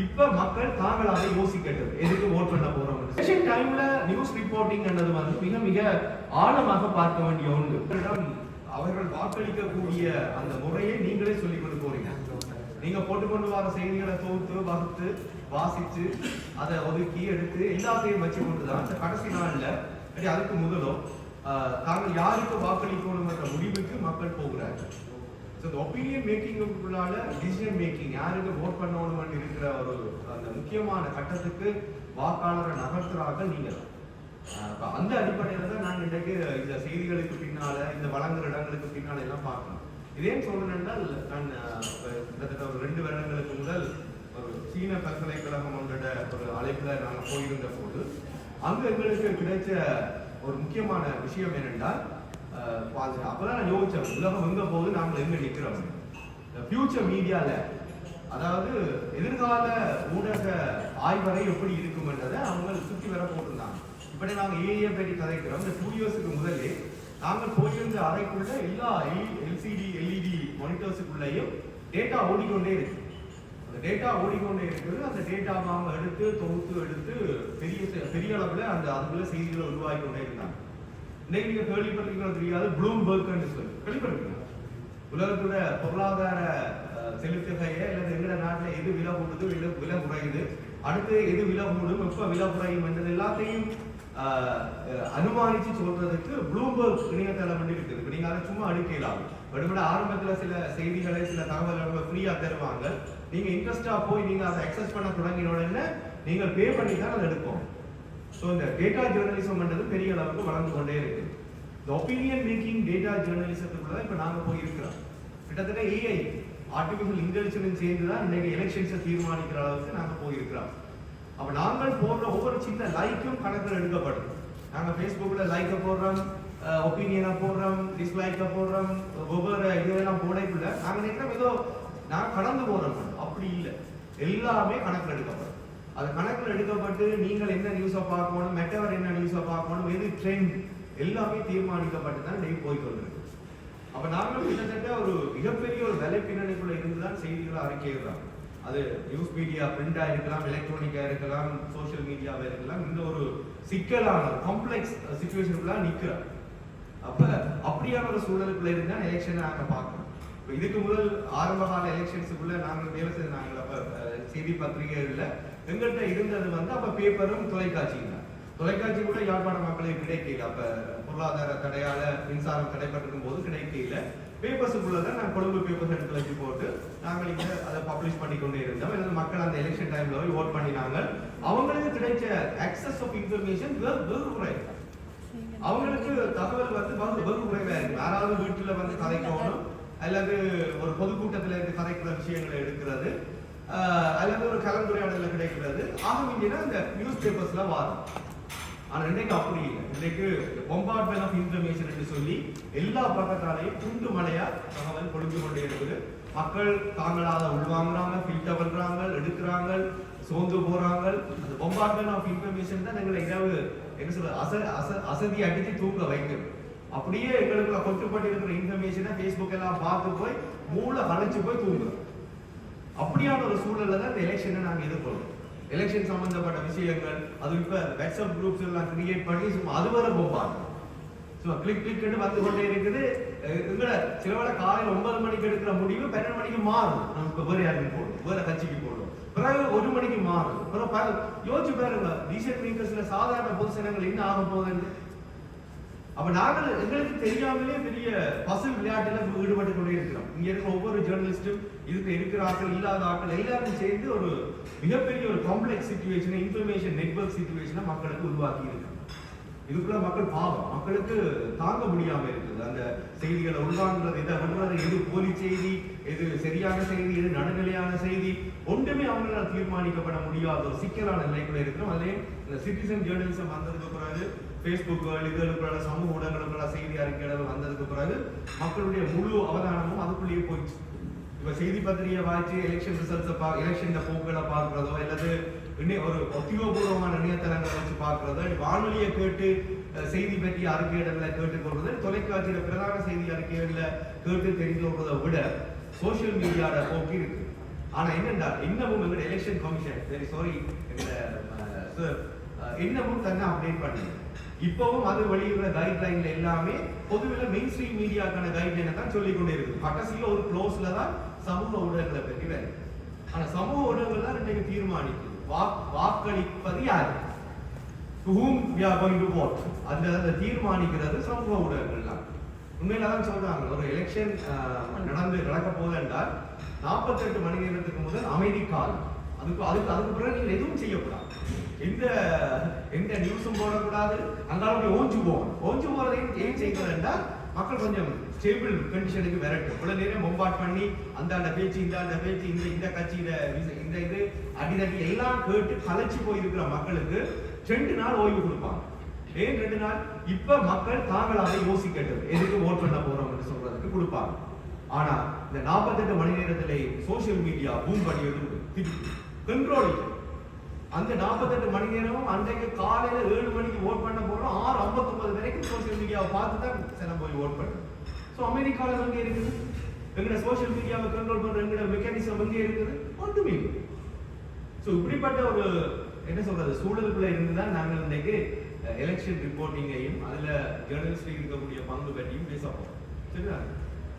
இப்ப மக்கள் தாங்களாக யோசிக்கட்டும் எதுக்கு ஓட் பண்ண போறோம். எலெக்ஷன் டைம்ல நியூஸ் ரிப்போர்ட்டிங் என்னது வந்து மிக மிக ஆழமாக பார்க்க வேண்டிய ஒன்று. அவர்கள் வாக்களிக்கக்கூடிய அந்த முறையை நீங்களே சொல்லிக் கொண்டு போறீங்க. நீங்க போட்டுக்கொண்டு வர செய்திகளை தொகுத்து வகுத்து வாசிச்சு அதை ஒதுக்கி எடுத்து எல்லாத்தையும் வச்சு கொண்டுதான் இந்த கடைசி நாள்ல அதுக்கு முதலோ தாங்கள் யாருக்கு வாக்களிக்கணும் என்ற முடிவுக்கு மக்கள் போகிறார்கள். ஒப்பீனியன் மேக்கிங்குள்ளால டிசிஷன் மேக்கிங் யாருக்கு ஓட் பண்ணணும் இருக்கிற ஒரு அந்த முக்கியமான கட்டத்துக்கு வாக்காளரை நகர்த்துறாங்க நீங்க தான். அந்த அடிப்படையில தான் நாங்கள் இன்றைக்கு இந்த செய்திகளுக்கு பின்னால இந்த வழங்குற இடங்களுக்கு பின்னால எல்லாம் பார்க்கணும். இதேன்னு சொல்லணும்னால் நான் கிட்டத்தட்ட ஒரு 2 வருடங்களுக்கு முதல் ஒரு சீன பல்கலைக்கழகம் ஒன்றோட ஒரு அழைப்புல நாங்கள் போயிருந்த போது அங்க எங்களுக்கு கிடைச்ச ஒரு முக்கியமான விஷயம் என்னென்றால் அப்பதான் நான் யோசிச்சேன் உலகம் எங்க போது நாங்கள் எங்க நிற்கிறோம். ஃபியூச்சர் மீடியால அதாவது எதிர்கால ஊடக ஆய்வறை எப்படி இருக்கும்ன்றதை அவங்க சுற்றி வர போட்டிருந்தாங்க. இப்படி நாங்கள் ஏஐ பற்றி கதைக்கிறோம். இந்த 2 இயர்ஸுக்கு முதலே நாங்கள் போயிருந்த அறைக்குள்ள எல்லா எல்சிடி எல்இடி மானிட்டர்ஸுக்குள்ளேயும் டேட்டா ஓடிக்கொண்டே இருக்கு. அந்த டேட்டா ஓடிக்கொண்டே இருக்குது. அந்த டேட்டாவை அவங்க எடுத்து தொகுத்து எடுத்து பெரிய அளவுல அந்த அதுக்குள்ள செய்திகளை உருவாக்கி கொண்டே இருந்தாங்க. இன்னைக்கு நீங்க கேள்விப்பட்டிருக்கீங்களோ தெரியாது, ப்ளூம்பர்க்னு சொல்லி கேள்விப்பட்டிருக்கீங்க. உலகத்தோட பொருளாதார செலுத்துகையை அல்லது எங்கட நாட்டில் எது விலை கூடுது விலை குறையுது, அடுத்து எது விலை கூடும் எப்ப விலை குறையும் என்றது எல்லாத்தையும் அனுமானிச்சு சொல்றதுக்கு ப்ளூம்பர்க் இணையதளம் இருக்குது. இப்ப நீங்க அதை சும்மா அடிக்கலாம். வெறுமனே ஆரம்பத்துல சில செய்திகளை சில தகவல்களை ஃப்ரீயா தருவாங்க. நீங்க இன்ட்ரெஸ்டா போய் நீங்க அதை அக்சஸ் பண்ண தொடங்கின உடனே நீங்க பே பண்ணி தான் அதை எடுப்போம். ஸோ இந்த டேட்டா ஜேர்னலிசம் என்றது பெரிய அளவுக்கு வளர்ந்து கொண்டே இருக்கு. இந்த ஒப்பீனியன் மேக்கிங் டேட்டா ஜேர்னலிசத்துக்குள்ள இப்ப நாங்க போய் இருக்கிறோம். கிட்டத்தட்ட ஏஐ ஆர்டிபிஷியல் இன்டெலிஜென்ஸ் சேர்ந்து தான் இன்னைக்கு எலெக்ஷன்ஸை தீர்மானிக்கிற அளவுக்கு நாங்க போயிருக்கிறோம். அப்ப நாங்கள் போடுற ஒவ்வொரு சின்ன லைக்கும் கணக்கில் எடுக்கப்படுது. நாங்க ஃபேஸ்புக்ல லைக்க போடுறோம், ஒப்பீனியனை போடுறோம், டிஸ்லைக்க போடுறோம், ஒவ்வொரு இதெல்லாம் போடக்குள்ள நாங்க நினைக்கிறோம் ஏதோ நான் கடந்து போறோம். அப்படி இல்லை, எல்லாமே கணக்கில் எடுக்கப்படும். அது கணக்கில் எடுக்கப்பட்டு நீங்கள் என்ன நியூஸை பார்க்கணும், மெட்டவர் என்ன நியூஸை பார்க்கணும், எது ட்ரெண்ட் எல்லாமே தீர்மானிக்கப்பட்டு தான் டெய்லி போய்கொண்டிருக்கு. அப்ப நாங்கள் கிட்டத்தட்ட ஒரு மிகப்பெரிய ஒரு வேலை பின்னணிக்குள்ள இருந்துதான் செய்திகளை அறிக்கையிடுறாங்க. அது நியூஸ் மீடியா பிரிண்டா இருக்கலாம், எலக்ட்ரானிக்கா இருக்கலாம், சோசியல் மீடியாவா இருக்கலாம். இந்த ஒரு சிக்கலான காம்ப்ளெக்ஸ் சிச்சுவேஷனுக்குள்ள நிக்கிறோம். அப்ப அப்படியான ஒரு சூழலுக்குள்ள இருந்தா எலெக்ஷனை நாங்க பார்க்கணும். இப்போ இதுக்கு முதல் ஆரம்ப கால எலெக்ஷன்ஸுக்குள்ள நாங்கள் வேலை செய்தாங்க. அப்ப செய்தி பத்திரிகைகள்ல எங்கள்கிட்ட இருந்தது வந்து அப்ப பேப்பரும் தொலைக்காட்சியும் தான். தொலைக்காட்சி கூட யாழ்ப்பாண மக்களுக்கு கிடைக்கல. அப்ப பொருளாதார தடையால மின்சாரம் தடைப்பட்டிருக்கும் போது கிடைக்கல. பேப்பர்ஸுக்குள்ளதான் நான் கொழும்பு பேப்பர்ஸ் எடுத்து வச்சு போட்டு நாங்கள் இங்க அதை பப்ளிஷ் பண்ணி கொண்டே இருந்தோம். ஏன்னா மக்கள் அந்த எலெக்ஷன் டைம்ல போய் ஓட் பண்ணினாங்க. அவங்களுக்கு கிடைச்ச ஆக்சஸ் ஆஃப் இன்ஃபர்மேஷன் வெகு குறைவு. அவங்களுக்கு தகவல் வந்து வெகு குறைவா இருக்கு. யாராவது வீட்டுல வந்து கதைக்கணும் அல்லது ஒரு பொதுக்கூட்டத்துல இருந்து கதைக்கிற விஷயங்களை எடுக்கிறது அல்லது ஒரு கலந்துரையாடல கிடைக்கிறது ஆகவேண்டினா இந்த நியூஸ் பேப்பர்ஸ்ல வரும். ஆனா இன்னைக்கு அப்படி இல்லை. இன்னைக்கு பொம்பார்ட்மெண்ட் ஆஃப் இன்ஃபர்மேஷன் என்று சொல்லி எல்லா பக்கத்தாலையும் துண்டு மலையா தகவல் கொடுத்து கொண்டே இருக்குது. மக்கள் தாங்களாக உள்வாங்குறாங்க, ஃபில்டர் பண்றாங்க, எடுக்கிறாங்க, சோர்ந்து போறாங்க. அந்த பொம்பார்ட்மெண்ட் ஆஃப் இன்ஃபர்மேஷன் தான் எங்களை இரவு என்ன சொல்ற அசதி அடித்து தூங்க வைக்கும். அப்படியே எங்களுக்குள்ள கொட்டுப்பட்டு இருக்கிற இன்ஃபர்மேஷனை ஃபேஸ்புக் எல்லாம் பார்த்து போய் மூளை அழைச்சு போய் தூங்குறோம். அப்படியான ஒரு சூழல்ல தான் இந்த எலெக்ஷனை நாங்கள் எதிர்கொள்றோம். எலெக்ஷன் சம்பந்தப்பட்ட விஷயங்கள் அது இப்ப வாட்ஸ்அப் குரூப்ஸ் எல்லாம் கிரியேட் பண்ணி சும்மா அது வர போவாங்க. சும்மா கிளிக் கிளிக் வந்து கொண்டே இருக்குது. எங்களை சிலவேளை காலையில் 9 மணிக்கு எடுக்கிற முடிவு 12 மணிக்கு மாறும். நம்ம இப்ப வேற யாருக்கு போடுவோம், வேற கட்சிக்கு போடுவோம், பிறகு 1 மணிக்கு மாறும். யோசிச்சு பாருங்க, டிசிஷன் மேக்கர்ஸ்ல சாதாரண பொதுசனங்கள் என்ன ஆக போகுதுன்னு. அப்ப நாங்கள் எங்களுக்கு தெரியாமலே பெரிய பசில் விளையாட்டுல ஈடுபட்டு கொண்டே இருக்கிறோம். இங்க இருக்கிற ஒவ்வொரு ஜேர்னலிஸ்டும் இதுக்கு இருக்கிற ஆட்கள் இல்லாத ஆட்கள் எல்லாரும் சேர்ந்து ஒரு மிகப்பெரிய ஒரு காம்ப்ளெக்ஸ் சிச்சுவேஷனை இன்ஃபர்மேஷன் நெட்வொர்க் சிச்சுவேஷனை மக்களுக்கு உருவாக்கி இருக்காங்க. இதுக்குள்ள மக்கள் பாவம், மக்களுக்கு தாங்க முடியாம இருக்குது. அந்த செய்திகளை உள்வாங்குறது, இதை பண்றது, எது போலி செய்தி, எது சரியான செய்தி, எது நடுநிலையான செய்தி, ஒன்றுமே அவங்களால தீர்மானிக்கப்பட முடியாத ஒரு சிக்கலான நிலைக்குள்ள இருக்கிறோம். அதுலயும் இந்த சிட்டிசன் ஜேர்னலிசம் வந்ததுக்கு பிறகு ஃபேஸ்புக்குகள் இதுகளுக்குள்ள சமூக ஊடகங்களுக்குள்ள செய்தி அறிக்கைகள் வந்ததுக்கு பிறகு மக்களுடைய முழு அவதானமும் அதுக்குள்ளேயே போயிடுச்சு. இப்ப செய்தி பத்திரிகை வாய்ச்சி எலெக்ஷன் ரிசல்ட்ஸை எலெக்ஷன் போக்குகளை பார்க்கிறதோ அல்லது ஒரு உத்தியோகபூர்வமான இணையதளங்களை வச்சு பார்க்கிறதோ, வானொலியை கேட்டு செய்தி பற்றி அறிக்கையிடல கேட்டுக்கொள்றது, தொலைக்காட்சியில பிரதான செய்தி அறிக்கைகள்ல கேட்டு தெரிந்து கொள்வதை விட சோசியல் மீடியாவோட போக்கு இருக்கு. ஆனா என்னண்டா இன்னமும் எங்க எலெக்ஷன் கமிஷன் சரி சாரி சார் இன்னமும் தன்னை அப்டேட் பண்ணுங்க. இப்பவும் அது வெளியிடுற கைட்லைன்ல எல்லாமே பொதுவில் மெயின் ஸ்ட்ரீம் மீடியாக்கான கைட்லைனை தான் சொல்லிக் கொண்டே இருக்குது. கடைசியில் ஒரு க்ளோஸ்ல தான் சமூக ஊடகங்களை பற்றி வேறு. ஆனா சமூக ஊடகங்கள் தான் இன்றைக்கு தீர்மானிக்குது வாக்களிப்பது யாரு, to whom we are going to vote. அந்த தீர்மானிக்கிறது சமூக ஊடகங்கள் தான். உண்மையில தான் சொல்றாங்க, ஒரு எலெக்ஷன் நடக்க போகுது என்றால் 48 மணி நேரத்துக்கு முதல் அமைதி காலம். அதுக்கு பிறகு நீங்கள் எதுவும் செய்யக்கூடாது. எந்த நியூஸும் போடக்கூடாது. அங்கால ஓஞ்சு போறதையும் ஏன் செய்கிறதுன்னா மக்கள் கொஞ்சம் ஸ்டேபிள் கண்டிஷனுக்கு விரட்டும். இவ்வளவு நேரம் பொம்பாட் பண்ணி அந்த பேச்சு இந்த கட்சி இந்த இது அடிதடி எல்லாம் கேட்டு கலைச்சு போயிருக்கிற மக்களுக்கு 2 நாள் ஓய்வு கொடுப்பாங்க. ஏன் 2 நாள்? இப்ப மக்கள் தாங்களாக யோசிக்கட்டும் எதுக்கு ஓட் பண்ண போறோம் என்று சொல்றதுக்கு கொடுப்பாங்க. ஆனா இந்த 48 மணி நேரத்திலே சோசியல் மீடியா பூம் பண்ணியது கண்ட்ரோல். அந்த 48 மணி நேரமும் அன்றைக்கு காலையில 7 மணிக்கு ஓட் பண்ண போறோம், 6:59 வரைக்கும் சோசியல் மீடியாவை பார்த்து தான் சில போய் ஓட் பண்ணுறோம். ஸோ அமெரிக்காவில் எங்கே இருக்குது? எங்கட சோசியல் மீடியாவை கண்ட்ரோல் பண்ற எங்கட மெக்கானிசம் எங்கே இருக்குது? ஒன்றுமே இல்லை. ஸோ இப்படிப்பட்ட ஒரு என்ன சொல்றது சூழலுக்குள்ள இருந்துதான் நாங்கள் இன்னைக்கு எலெக்ஷன் ரிப்போர்ட்டிங்கையும் அதுல ஜேர்னலிஸ்ட் இருக்கக்கூடிய பங்கு பற்றியும் பேச போறோம். சரிங்களா?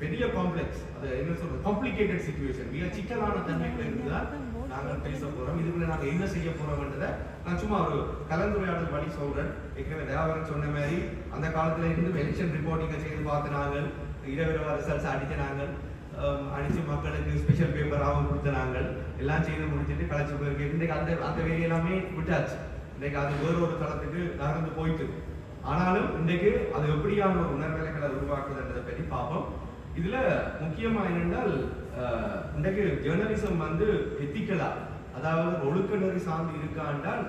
பெரிய காம்ப்ளெக்ஸ், அது என்ன சொல்றது காம்ப்ளிகேட்டட் சிச்சுவேஷன், மிக சிக்கலான தன்மைக்குள்ள இருந்துதான் நாங்கள் பேச போறோம். இதுக்குள்ள நாங்க என்ன செய்ய போறோம்ன்றதை நான் சும்மா ஒரு கலந்துரையாடல் வழி சொல்றேன். ஏற்கனவே தேவரன் சொன்ன மாதிரி அந்த காலத்துல இருந்து எலெக்ஷன் ரிப்போர்ட்டிங்கை செய்து பார்த்து நாங்கள் இரவு ரிசல்ட்ஸ் அடிச்சு மக்களுக்கு ஸ்பெஷல் பேப்பர் கொடுத்த நாங்கள் எல்லாம் செய்து முடிச்சுட்டு கலைச்சு போயிருக்கு. இன்றைக்கு அந்த வேலையெல்லாமே விட்டாச்சு. இன்றைக்கு அது வேறொரு தளத்துக்கு நகர்ந்து போயிட்டு, ஆனாலும் இன்றைக்கு அது எப்படியான ஒரு உணர்நிலைகளை உருவாக்குதுன்றதை பற்றி பார்ப்போம். இதுல முக்கியமா என்னென்றால் இன்றைக்கு ஜேர்னலிசம் எத்திக்கலா, அதாவது ஒழுக்க நெறி சார்ந்து இருக்காண்டால்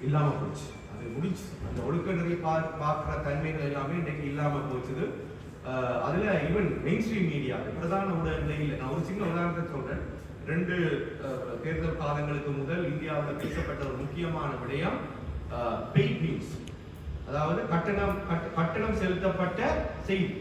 இல்லாம போச்சு. அது முடிச்சு அந்த ஒழுக்க நெறி பார்க்கிற தன்மைகள் எல்லாமே இன்றைக்கு இல்லாம போச்சுது. அதுல ஈவன் மெயின் ஸ்ட்ரீம் மீடியா பிரதான ஊடகங்களே இல்லை. நான் ஒரு சின்ன உதாரணத்தை சொல்றேன். 2 தேர்தல் காலங்களுக்கு முதல் இந்தியாவில் பேசப்பட்ட ஒரு முக்கியமான விடயம் பெய்ட் நியூஸ், அதாவது கட்டணம் செலுத்தப்பட்ட செய்தி,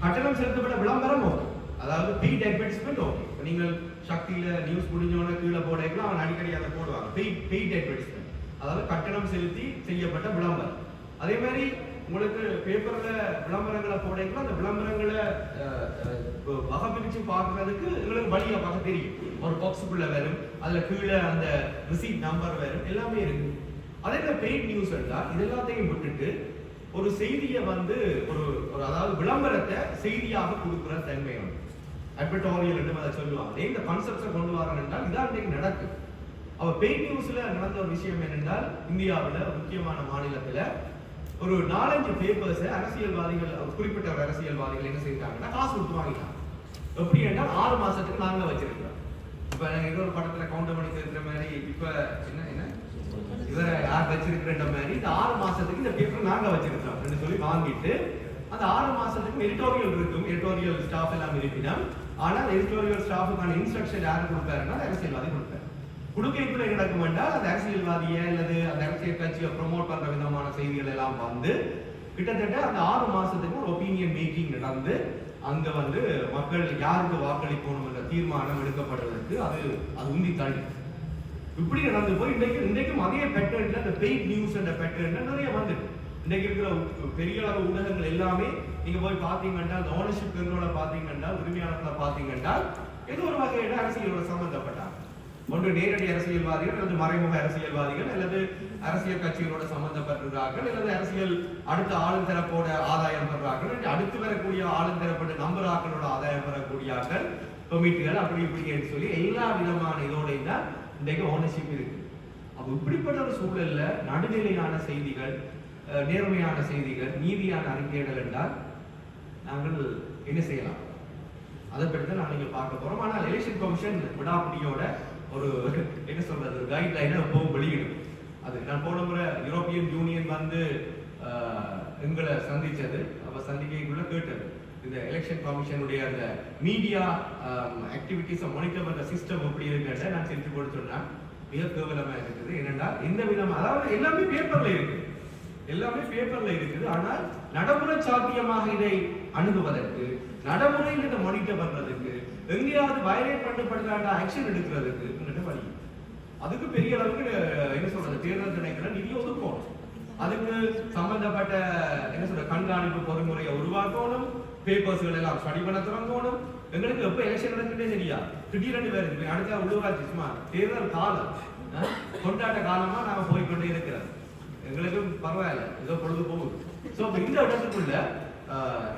கட்டணம் செலுத்தப்பட்ட விளம்பரம் ஓகே, அதாவது பெய்ட் அட்வர்டைஸ்மெண்ட் ஓகே. நீங்கள் சக்தியில நியூஸ் முடிஞ்சவன கீழே போடலாம், அவன் அடிக்கடி அதை போடுவாங்க பெய்ட் அட்வர்டைஸ்மெண்ட், அதாவது கட்டணம் செலுத்தி செய்யப்பட்ட விளம்பரம். அதே மாதிரி உங்களுக்கு பேப்பர்ல விளம்பரங்களை போடலாம், அந்த விளம்பரங்களை வகை பிரிச்சு பார்க்கறதுக்கு எங்களுக்கு வழியை பார்க்க தெரியும். ஒரு பாக்ஸுக்குள்ள வரும், அதுல கீழே அந்த ரிசீட் நம்பர் வரும், எல்லாமே இருக்கு. அதே மாதிரி பெய்ட் நியூஸ் என்றால் இது எல்லாத்தையும் விட்டுட்டு ஒரு செய்தியை ஒரு அதாவது விளம்பரத்தை செய்தியாக கொடுக்குற தன்மை அட்வர்டோரியல் என்று அதை சொல்லுவாங்க. இந்த கான்செப்டை கொண்டு வராங்க என்றால் இதான் இன்றைக்கு நடக்குது. அவ பெய்ட் நியூஸ்ல நடந்த ஒரு விஷயம் என்னென்றால், இந்தியாவில் முக்கியமான மாநிலத்துல ஒரு 4-5 பேப்பர்ஸை அரசியல்வாதிகள், குறிப்பிட்ட ஒரு அரசியல்வாதிகள் என்ன செய்யறாங்கன்னா காசு கொடுத்து வாங்கிட்டாங்க. எப்படி என்றால் 6 மாசத்துக்கு நாங்க வச்சிருக்கிறோம். இப்ப ஏதோ ஒரு படத்துல கவுண்டர் பண்ணி இருக்கிற மாதிரி இப்ப என்ன இவரை யார் வச்சிருக்கிற மாதிரி இந்த 6 மாசத்துக்கு இந்த பேப்பர் நாங்க வச்சிருக்கிறோம் என்று சொல்லி வாங்கிட்டு அந்த 6 மாசத்துக்கு எடிட்டோரியல் இருக்கும், எடிட்டோரியல் ஸ்டாஃப் எல்லாம் இருப்பினா, ஆனால் எடிட்டோரியல் ஸ்டாஃபுக்கான இன்ஸ்ட்ரக்ஷன் யாரு கொடுப்பாருன்னா அரசியல்வாதி கொடுப்பாரு. குடுக்கைக்குள்ள என்ன நடக்கும் என்றால் அந்த அரசியல்வாதியை அல்லது அந்த அரசியல் கட்சியை ப்ரொமோட் பண்ற விதமான செய்திகள் எல்லாம் கிட்டத்தட்ட அந்த 6 மாசத்துக்கு ஒரு ஒப்பீனியன் மேக்கிங் நடந்து அங்க மக்கள் யாருக்கு வாக்களிக்கணும் என்ற தீர்மானம் எடுக்கப்படுவதற்கு அது உந்தி தள்ளி இப்படி நடந்து போய் இன்றைக்கும் அதே பேட்டர்ன்ல அந்த பெய்ட் நியூஸ் என்ற பேட்டர்ன்ல நிறைய வந்துட்டு இன்றைக்கு இருக்கிற பெரிய அளவு ஊடகங்கள் எல்லாமே நீங்க போய் பாத்தீங்கன்னா அந்த ஓனர்ஷிப் கண்ட்ரோல பாத்தீங்கன்னா உரிமையாளர்களை பாத்தீங்கன்னா ஏதோ ஒரு வகையில அரசியலோட சம்பந்தப்பட்டாங்க. ஒன்று நேரடி அரசியல்வாதிகள் அல்லது மறைமுக அரசியல்வாதிகள் அல்லது அரசியல் கட்சிகளோட சம்பந்தப்பட்டிருக்கிறார்கள் அல்லது அரசியல் அடுத்த ஆளும் தரப்போட ஆதாயம் பெறார்கள், அடுத்து வரக்கூடிய ஆளும் தரப்பட்ட நம்பராக்களோட ஆதாயம் பெறக்கூடியார்கள், கமிட்டிகள் அப்படி இப்படின்னு சொல்லி எல்லா விதமான இதோடையும் தான் இன்றைக்கு ஓனர்ஷிப் இருக்கு. அப்ப இப்படிப்பட்ட ஒரு சூழல்ல நடுநிலையான செய்திகள், நேர்மையான செய்திகள், நீதியான அறிக்கைகள் என்றால் நாங்கள் என்ன செய்யலாம்? அதை பற்றி தான் நாங்கள் பார்க்க போறோம். ஆனால் எலெக்ஷன் கமிஷன் விடாப்பிடியோட ஒரு என்ன சொல்றது ஒரு கைட்லைனை எப்பவும் வெளியிடும். அது நான் போன முறை யூரோப்பியன் யூனியன் எங்களை சந்திச்சது, அப்ப சந்திக்கைக்குள்ள கேட்டது இந்த எலெக்ஷன் கமிஷனுடைய அந்த மீடியா ஆக்டிவிட்டிஸை மானிட்டர் பண்ற சிஸ்டம் எப்படி இருக்குன்ற நான் செஞ்சு போட்டு சொன்னா மிக கேவலமா இருக்குது. என்னன்னா எந்த விதமா, அதாவது எல்லாமே பேப்பர்ல இருக்குது, ஆனால் நடைமுறை சாத்தியமாக இதை அணுகுவதற்கு, நடைமுறையில் இதை மானிட்டர் பண்றதுக்கு, எங்கேயாவது வயலேட் பண்ணப்படுறாங்க ஆக்ஷன் எடுக்கிறதுக்கு வழி. அதுக்கு பெரிய அளவுக்கு என்ன சொல்றது தேர்தல் திணைக்களம் நிதி ஒதுக்கணும். அதுக்கு சம்பந்தப்பட்ட என்ன சொல்ற கண்காணிப்பு பொறிமுறையை உருவாக்கணும், பேப்பர்ஸ்கள் எல்லாம் ஸ்டடி பண்ண தொடங்கணும். எங்களுக்கு எப்ப எலெக்ஷன் நடக்குதுன்னே தெரியா, திடீரென்று வருது. அடுத்த உள்ளூராட்சி சும்மா தேர்தல் காலம் கொண்டாட்ட காலமா நாம போய்கொண்டே இருக்கிறோம். எங்களுக்கு பரவாயில்ல, ஏதோ பொழுது போகுது. ஸோ இந்த இடத்துக்குள்ள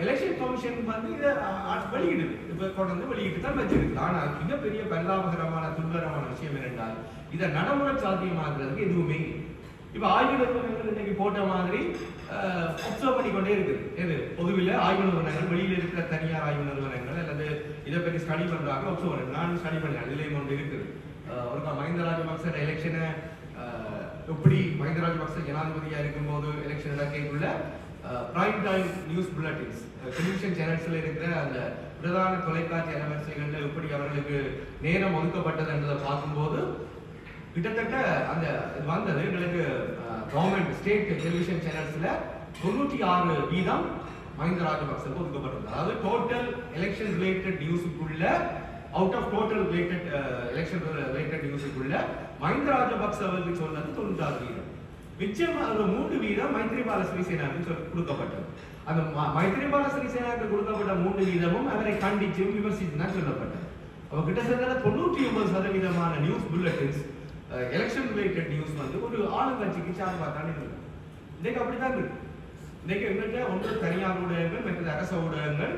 எலெக்ஷன் கமிஷன் வந்து இதை வெளியிடுது, இப்ப கொண்டு வந்து வெளியிட்டு தான் வச்சிருக்கு. ஆனால் மிகப்பெரிய பரிதாபகரமான துன்பகரமான விஷயம் என்னென்றால் இதை நடைமுறை சாத்தியமாக்குறதுக்கு எதுவுமே. இப்ப ஆய்வு நிறுவனங்கள் இன்னைக்கு போட்ட மாதிரி அப்சர்வ் பண்ணிக்கொண்டே இருக்குது. எது பொதுவில் ஆய்வு நிறுவனங்கள், வெளியில இருக்கிற தனியார் ஆய்வு நிறுவனங்கள் அல்லது இதை பற்றி ஸ்டடி பண்றாங்க, அப்சர்வ் பண்ணுறாங்க. நானும் ஸ்டடி பண்ணேன், இதுலேயும் ஒன்று இருக்குது. ஒரு மஹிந்த ராஜபக்ச எலெக்ஷனை எப்படி மஹிந்த ராஜபக்ச ஜனாதிபதியா இருக்கும்போது எலெக்ஷன் நடக்கக்குள்ள prime time news bulletins television சேனல்ஸ்ல இருக்கிற அந்த பிரதான தொலைக்காட்சி அலைவரிசைகள்ல எப்படி அவர்களுக்கு நேரம் ஒதுக்கப்பட்டது என்றதை பார்க்கும்போது கிட்டத்தட்ட அந்த வந்தது எங்களுக்கு கவர்மெண்ட் ஸ்டேட் டெலிவிஷன் சேனல்ஸ்ல 96% மஹிந்த ராஜபக்சவுக்கு ஒதுக்கப்பட்டது. அதாவது டோட்டல் எலெக்ஷன் ரிலேட்டட் நியூஸுக்குள்ள out of total related election related நியூஸுக்குள்ள மஹிந்த ராஜபக்சவுக்கு சொன்னது 96%. மிச்சம் 3% மைத்ரிபால சிறிசேனாவுக்கு கொடுக்கப்பட்டது. அந்த மைத்ரிபால சிறிசேனாவுக்கு கொடுக்கப்பட்ட 3%ம் அவரை கண்டிச்சும் விமர்சித்து தான் சொல்லப்பட்டது. அப்ப கிட்டத்தட்ட 99% news bulletins election related news வந்து ஒரு ஆளுங்கட்சிக்கு சார்பாக தான் இருக்கு. இன்னைக்கு அப்படித்தான் இருக்கு. இன்னைக்கு எங்கிட்ட ஒன்று தனியார் ஊடகங்கள், மற்றது அரச ஊடகங்கள்,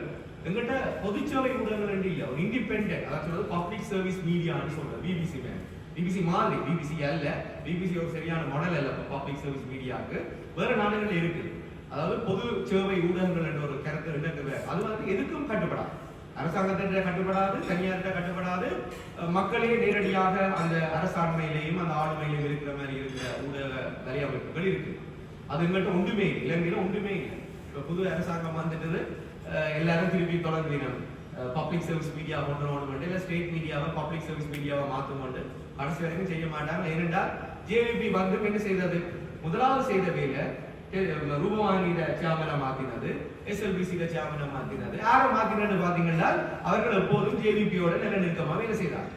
எங்கிட்ட பொதுச்சேவை ஊடகங்கள் என்று இல்லை, ஒரு இண்டிபெண்ட், அதாவது சொல்றது பப்ளிக் சர்வீஸ் மீடியான்னு சொல்றது. பிபிசி பிபிசி மாதிரி, பிபிசி அல்ல, பிபிசி ஒரு சரியான மாடல் அல்ல பப்ளிக் சர்வீஸ் மீடியாவுக்கு. வேற நாடுகள் இருக்கு. அதாவது பொது சேவை ஊடகங்கள் என்ற ஒரு கருத்து இருக்குது. அது வந்து எதுக்கும் கட்டுப்படாது, அரசாங்கத்திட்ட கட்டுப்படாது, தனியார்கிட்ட கட்டுப்படாது, மக்களே நேரடியாக அந்த அரசாண்மையிலையும் அந்த ஆளுமையிலையும் இருக்கிற மாதிரி இருக்கிற ஊடக நிறைய அமைப்புகள் இருக்கு. அது எங்கள்கிட்ட ஒன்றுமே இல்லை, இலங்கையில ஒன்றுமே இல்லை. இப்போ புது அரசாங்கம் வந்துட்டு எல்லாரும் திருப்பி தொடர்ந்து பப்ளிக் சர்வீஸ் மீடியா கொண்டு வரணும், இல்லை ஸ்டேட் மீடியாவை பப்ளிக் சர்வீஸ் மீடியாவை மாற்றணும், கடைசி வரைக்கும் செய்ய மாட்டாங்க. ஏனென்றால் ஜேவிபி வந்து என்ன செய்தது, முதலாவது செய்த வேலை ரூபவாணியில சேமனை மாத்தினது, எஸ்எல்பிசியில சேமனை மாத்தினது. யாரை மாத்தினது பாத்தீங்கன்னா அவர்கள் எப்போதும் ஜேவிபியோட நல்ல நெருக்கமாக வேலை செய்தார்.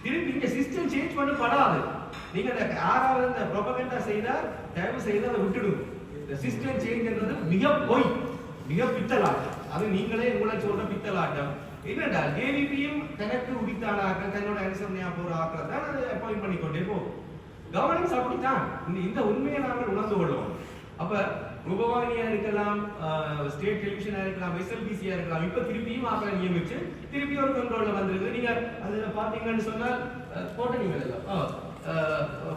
திருப்பி இங்க சிஸ்டம் சேஞ்ச் பண்ணப்படாது. நீங்க யாராவது இந்த ப்ரொபகண்டா செய்தா தயவு செய்து அதை விட்டுடுங்க. இந்த சிஸ்டம் சேஞ்ச்ன்றது மிக பொய், மிக பித்தலாட்டம். அது நீங்களே உங்களை சொல்ற பித்தலாட்டம். என்னடா ஜேவிபியும் தனக்கு உரித்தான ஆக்கள், தன்னோட அனுசரணையா போற ஆக்களை தான் அதை அப்பாயிண்ட் பண்ணிக்கொண்டே போகும். கவர்னன்ஸ் அப்படித்தான். இந்த உண்மையை நாங்கள் உணர்ந்து கொள்வோம். அப்ப ரூபவாணியா இருக்கலாம், ஸ்டேட் டெலிவிஷனா இருக்கலாம், எஸ்எல்பிசியா இருக்கலாம், இப்ப திருப்பியும் ஆக்களை நியமிச்சு திருப்பி ஒரு கண்ட்ரோல்ல வந்திருக்கு. நீங்க அதுல பாத்தீங்கன்னு சொன்னால் போட்டீங்க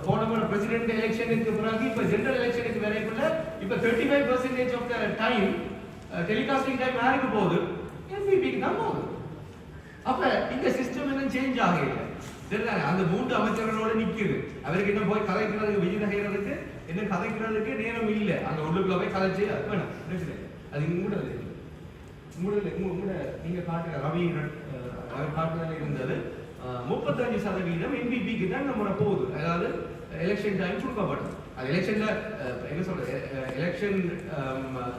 போன பிரசிடென்ட் எலெக்ஷனுக்கு பிறகு இப்ப ஜெனரல் எலெக்ஷனுக்கு வரைக்குள்ள இப்ப 35% of the time telecasting time யாருக்கு போகுது, எம்பிபிக்கு தான் போகுது. அப்ப இந்த சிஸ்டம் என்ன சேஞ்ச் ஆகல. சரிதானே? அந்த 3 அமைச்சர்களோட நிக்குது. அவருக்கு என்ன போய் கதைக்கிறதுக்கு, விஜய் செய்யறதுக்கு என்ன கதைக்கிறதுக்கு நேரம் இல்லை. அந்த உள்ளுக்குள்ள போய் கதைச்சு அது வேணும், அது உங்களோட நீங்க காட்டுற ரவி காட்டுறதுல இருந்தது 35% எம்பிபிக்கு தான் நம்ம போகுது. அதாவது எலெக்ஷன் டைம் கொடுக்கப்பட்டது. அது எலெக்ஷன்ல என்ன சொல்றது, எலெக்ஷன்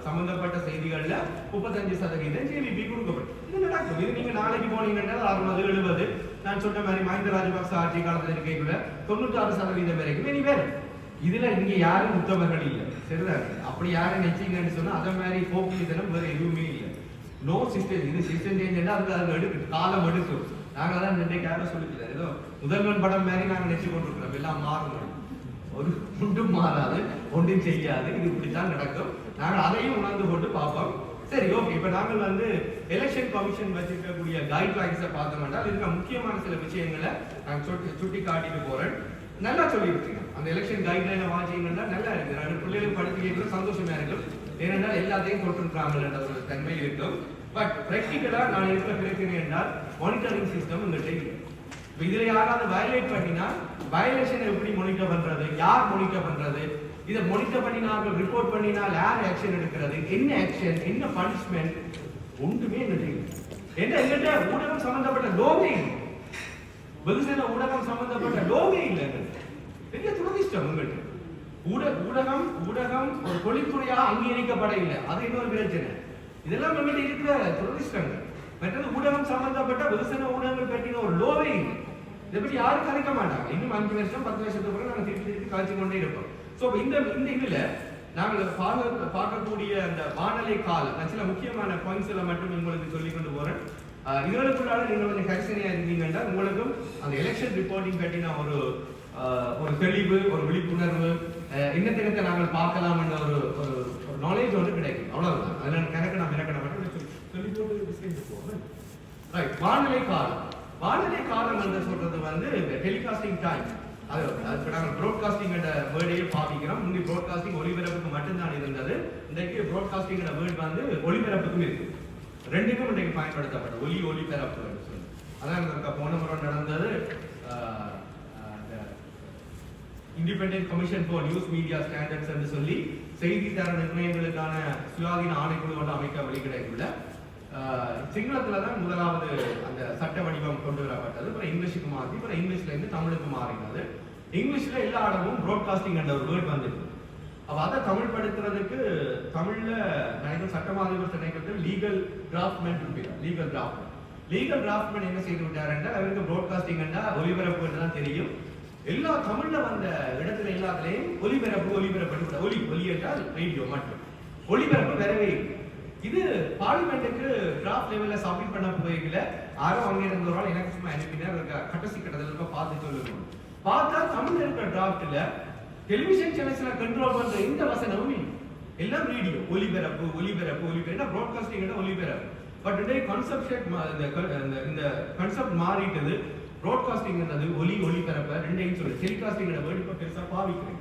சம்பந்தப்பட்ட செய்திகள்ல 35% ஜேவிபி கொடுக்கப்பட்டது. இது நடக்கும். இது நீங்க நாளைக்கு போனீங்கன்னா 60, 70 நான் சொன்ன மாதிரி மஹிந்த ராஜபக்ச ஆட்சி காலத்தில் இருக்கைக்குள்ள 96% வரைக்கும் இனி வேறு. இதுல இங்க யாரும் உத்தவர்கள் இல்லை. சரிதான்? அப்படி யாரும் நிச்சயங்கன்னு சொன்னா அதை மாதிரி போக்குவரத்து வேற எதுவுமே இல்லை. No system. இது சிஸ்டம் சேஞ்ச் அது எடுக்கு காலம் எடுக்கும். நாங்க தான் இன்றைக்கு யாரும் சொல்லிக்கிறார், ஏதோ முதல்வன் படம் மாதிரி நாங்க நினைச்சு கொண்டிருக்கிறோம். எல்லாம் மாறணும், ஒரு ஒன்றும் மாறாது, ஒன்றும் செய்யாது. இது இப்படித்தான் நடக்கும். நாங்கள் அதையும் உணர்ந்து கொண்டு பார்ப்போம். சரி, ஓகே. இப்ப நாங்கள் வந்து எலெக்ஷன் கமிஷன் வச்சிருக்கக்கூடிய கைட்லைன்ஸை பார்த்தோம்னா இருக்க முக்கியமான சில விஷயங்களை நான் சுட்டி காட்டிட்டு போறேன். நல்லா சொல்லியிருக்கீங்க. அந்த எலெக்ஷன் கைட்லைனை வாங்கிங்கன்னா நல்லா இருக்கு. ரெண்டு பிள்ளைகளுக்கு படித்து கேட்கறது சந்தோஷமா இருக்கும். ஏனென்றால் எல்லாத்தையும் கொண்டிருக்கிறாங்கன்ற ஒரு தன்மை இருக்கும். பட் பிராக்டிக்கலா நான் இருக்கிற பிரச்சனை என்றால் மானிட்டரிங் சிஸ்டம் உங்கள்கிட்ட இல்லை. இதுல யாராவது வயலேட் பண்ணினா வயலேஷன் எப்படி மானிட்டர் பண்றது, யார் மானிட்டர் பண்றது, இதை மானிட்டர் பண்ணினார்கள் ரிப்போர்ட் பண்ணினால் யார் ஆக்ஷன் எடுக்கிறது, என்ன ஆக்ஷன், என்ன பனிஷ்மெண்ட், ஒன்றுமே எங்கள்கிட்ட ஊடகம் சம்பந்தப்பட்ட லோகே இல்லை. வெகுசன ஊடகம் சம்பந்தப்பட்ட லோகே இல்லை. பெரிய துரதிஷ்டம் உங்கள்கிட்ட. ஊடகம் ஒரு தொழில்துறையா அங்கீகரிக்கப்பட இல்லை. அது இன்னொரு பிரச்சனை. இதெல்லாம் நம்மகிட்ட இருக்கிற துரதிஷ்டங்கள். மற்றது ஊடகம் சம்பந்தப்பட்ட வெகுசன ஊடகங்கள் பற்றின ஒரு லோவே இல்லை. இதை பற்றி யாரும் கலைக்க மாட்டாங்க. இன்னும் 5 வருஷம் 10 வருஷத்துக்கு பிறகு நாங்கள் திருப்பி காய்ச்சி கொண்டே இருப்போம். ஸோ இந்த இதுல நாங்கள் பார்க்கக்கூடிய அந்த வானொலி காலம் சில முக்கியமான பாயிண்ட்ஸ்ல மட்டும் உங்களுக்கு சொல்லிக் கொண்டு போறேன். இதுகளுக்குள்ளால நீங்கள் கொஞ்சம் கரிசனையா இருந்தீங்கன்னா உங்களுக்கும் அந்த எலெக்ஷன் ரிப்போர்ட்டிங் பற்றின ஒரு தெளிவு, ஒரு விழிப்புணர்வு, என்னத்தை நாங்கள் பார்க்கலாம் என்ற ஒரு நாலேஜ் ஒன்று கிடைக்கும். அவ்வளவுதான். அதில் கணக்கு நாம் இறக்கணும் சொல்லி போட்டு போவோம். ரைட். வானிலை காலம் என்று சொல்றது வந்து டெலிகாஸ்டிங் டைம். அது நாங்கள் ப்ராட்காஸ்டிங் என்ற வேர்டையே பாவிக்கிறோம். முந்தி ப்ராட்காஸ்டிங் ஒளிபரப்புக்கு மட்டும்தான் இருந்தது. இன்றைக்கு ப்ராட்காஸ்டிங் என்ற வேர்ட் வந்து ஒளிபரப்புக்கும் இருக்கு. ரெண்டுக்கும் இன்றைக்கு பயன்படுத்தப்பட்ட ஒளிபரப்பு சொல்லி அதான் போன முறை நடந்தது. Independent commission for news media standards என்று சொல்லி செய்தித்தார நிர்ணயங்களுக்கான சுயாதீன ஆணைக்குழு ஒன்று அமைக்க வெளிக்கிடைக்குள்ள சிங்களத்துல தான் முதலாவது அந்த சட்ட வடிவம் கொண்டு வரப்பட்டது. அப்புறம் இங்கிலீஷுக்கு மாறி, அப்புறம் இங்கிலீஷ்ல இருந்து தமிழுக்கு மாறினது. இங்கிலீஷ்ல எல்லா இடமும் ப்ராட்காஸ்டிங் என்ற ஒரு வேர்ட் வந்துருக்கு. அப்ப அதை தமிழ் படுத்துறதுக்கு தமிழ்ல நினைக்கும் சட்டமாதிபர் திணைக்கிறது லீகல் டிராஃப்ட்மென்ட் இருப்பார். லீகல் டிராஃப்ட்மென்ட் என்ன செய்து விட்டாருன்னா அவருக்கு ப்ராட்காஸ்டிங் ஒலிபரப்பு தான் தெரியும். எல்லா தமிழ்ல வந்த இடத்துல எல்லாத்துலயும் ஒலிபரப்பு ஒலி என்றால் ரேடியோ மட்டும், ஒலிபரப்பு வரவே. இது பார்லிமெண்ட்டுக்கு டிராஃப்ட் லெவல்ல சப்மிட் பண்ண போகல யாரும் அங்கே இருந்தவரால் எனக்கு சும்மா அனுப்பினார். கட்டசி கட்டத்துல பார்த்து சொல்லணும். பார்த்தா தமிழ்ல இருக்கிற டிராஃப்ட்ல டெலிவிஷன் சேனல்ஸ்ல கண்ட்ரோல் பண்ற இந்த வசனமும் எல்லாம் ரேடியோ ஒலிபரப்பு ப்ராட்காஸ்டிங் ஒலிபரப்பு. பட் டுடே இந்த கான்செப்ட் மாறிட்டது. ப்ராட்காஸ்டிங் ஒலிபரப்ப ரெண்டையும் சொல்லி டெலிகாஸ்டிங் வேர்ட் இப்ப பெருசா பாவிக்கிறேன்.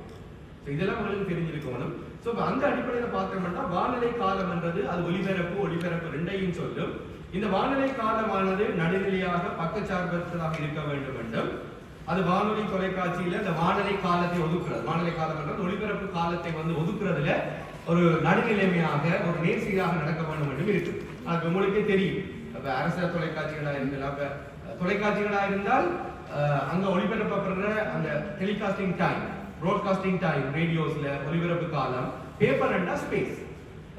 இதெல்லாம் உங்களுக்கு தெரிஞ்சிருக்கணும். சோ அந்த அடிப்படையில பார்த்தோம்னா வானிலை காலம் என்றது அது ஒலிபரப்பு ரெண்டையும் சொல்லும். இந்த வானிலை காலமானது நடுநிலையாக பக்கச்சார்பற்றதாக இருக்க வேண்டும் என்றும் அது வானொலி தொலைக்காட்சியில இந்த வானிலை காலத்தை ஒதுக்குறது. வானிலை காலம் என்றது ஒலிபரப்பு காலத்தை ஒதுக்குறதுல ஒரு நடுநிலைமையாக ஒரு நேர்சீராக நடக்க வேண்டும் என்றும் இருக்கு. அது உங்களுக்கே தெரியும். அப்ப அரசு தொலைக்காட்சிகளா இருந்தால் அங்க ஒளிபரப்பப்படுற அந்த டெலிகாஸ்டிங் டைம், ப்ராட்காஸ்டிங் டைம் ரேடியோஸ்ல ஒலிபரப்பு காலம். பேப்பர்னா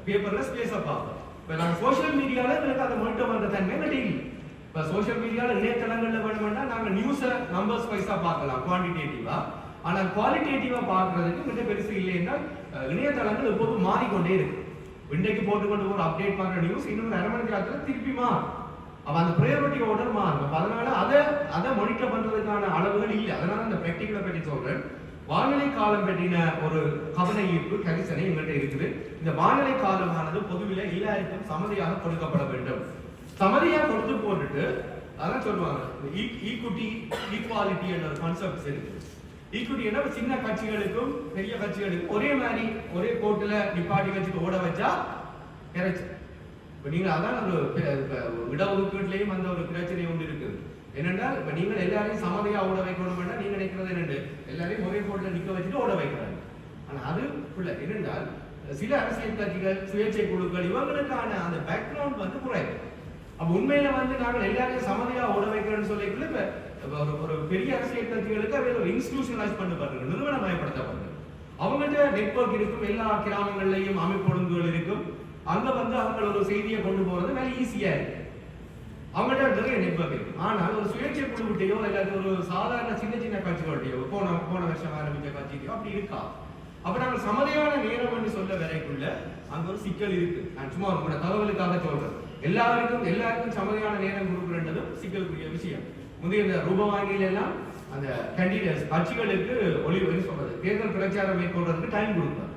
பேப்பர்ல ஸ்பேஸ பார்ப்போம். இப்ப நாங்க சோசியல் மீடியால எனக்கு அதை மானிட்டர் பண்ற தன்மை டெய்லி. இப்ப சோசியல் மீடியால இணையதளங்கள்ல வேணும்னா நாங்க நியூஸ நம்பர்ஸ் வைஸா பார்க்கலாம் குவான்டிடேட்டிவா. ஆனா குவாலிட்டேட்டிவா பார்க்கறதுக்கு மிக பெருசு இல்லை என்றால் இணையதளங்கள் எப்போதும் மாறிக்கொண்டே இருக்கு. இன்றைக்கு போட்டுக்கொண்டு ஒரு அப்டேட் பண்ற நியூஸ் இன்னும் 1/2 மணி நேரத்துல திருப்பி மாறும். அந்த ப்ரையாரிட்டி ஆர்டர் மாறும். அதனால அதை மானிட்டர் பண்றதுக்கான அளவுகள் இல்லை. அதனால அந்த பிராக்டிகலை பற்றி சொல்றேன். வானிலை காலம் பற்றின ஒரு கவன ஈர்ப்பு கரிசனை எங்கள்கிட்ட இருக்குது. இந்த வானிலை காலமானது பொதுவில எல்லாருக்கும் சமதியாக கொடுக்கப்பட வேண்டும். சமதியா கொடுத்து போட்டுட்டு அதான் சொல்லுவாங்க ஈக்குவாலிட்டி என்ற ஒரு கான்செப்ட் இருக்கு. ஈக்குவிட்டி என்ன சின்ன கட்சிகளுக்கும் பெரிய கட்சிகளுக்கும் ஒரே மாதிரி ஒரே கோட்டுல நிப்பாட்டி வச்சுட்டு ஓட வச்சா கிடைச்சு. இப்ப நீங்க அதான் ஒரு இடஒதுக்கீட்டுலயும் அந்த ஒரு பிரச்சனை ஒன்று இருக்குது. என்னென்றால் இப்ப நீங்கள் எல்லாரையும் சமதியா ஓட வைக்கணும். நீங்க நினைக்கிறது என்னண்டு எல்லாரையும் ஒரே கோட்டுல நிக்க வச்சுட்டு ஓட வைக்கிறாங்க. ஆனா அது என்னென்றால் சில அரசியல் கட்சிகள் சுயேட்சை குழுக்கள் இவங்களுக்கான அந்த பேக்ரவுண்ட் குறைவு. அப்ப உண்மையில நாங்கள் எல்லாரையும் சமதியா ஓட வைக்கிறோம்னு சொல்லிக்கல இப்ப ஒரு பெரிய அரசியல் கட்சிகளுக்கு அவையில ஒரு இன்ஸ்டிடியூஷனலைஸ் பண்ணப்படுறது, நிறுவனமயப்படுத்தப்படுறது. அவங்கள்ட்ட நெட்வொர்க் இருக்கும், எல்லா கிராமங்கள்லயும் அமைப்பு ஒழுங்குகள் இருக்கும். அங்க அவங்க ஒரு செய்தியை கொண்டு போறது வேலை ஈஸியா இருக்கு. அவங்கள்ட்ட நிறைய நெட்வொர்க் இருக்கும். ஆனால் ஒரு சுயேட்சை குழுவிட்டையோ இல்லாத ஒரு சாதாரண சின்ன கட்சிகள்கிட்டயோ போன வருஷம் ஆரம்பிச்ச கட்சிக்கோ அப்படி இருக்கா. அப்ப நாங்கள் சமதியான நேரம் என்று சொல்ல வரைக்குள்ள அங்க ஒரு சிக்கல் இருக்கு. நான் சும்மா உங்களோட தகவலுக்காக சொல்றேன். எல்லாருக்கும் சமதியான நேரம் கொடுக்குறதும் சிக்கலுக்குரிய விஷயம். முந்தைய இந்த ரூபவாங்கியில எல்லாம் அந்த கேண்டிடேட்ஸ் கட்சிகளுக்கு சொல்றது தேர்தல் பிரச்சாரம் மேற்கொள்றதுக்கு டைம் கொடுப்பாங்க.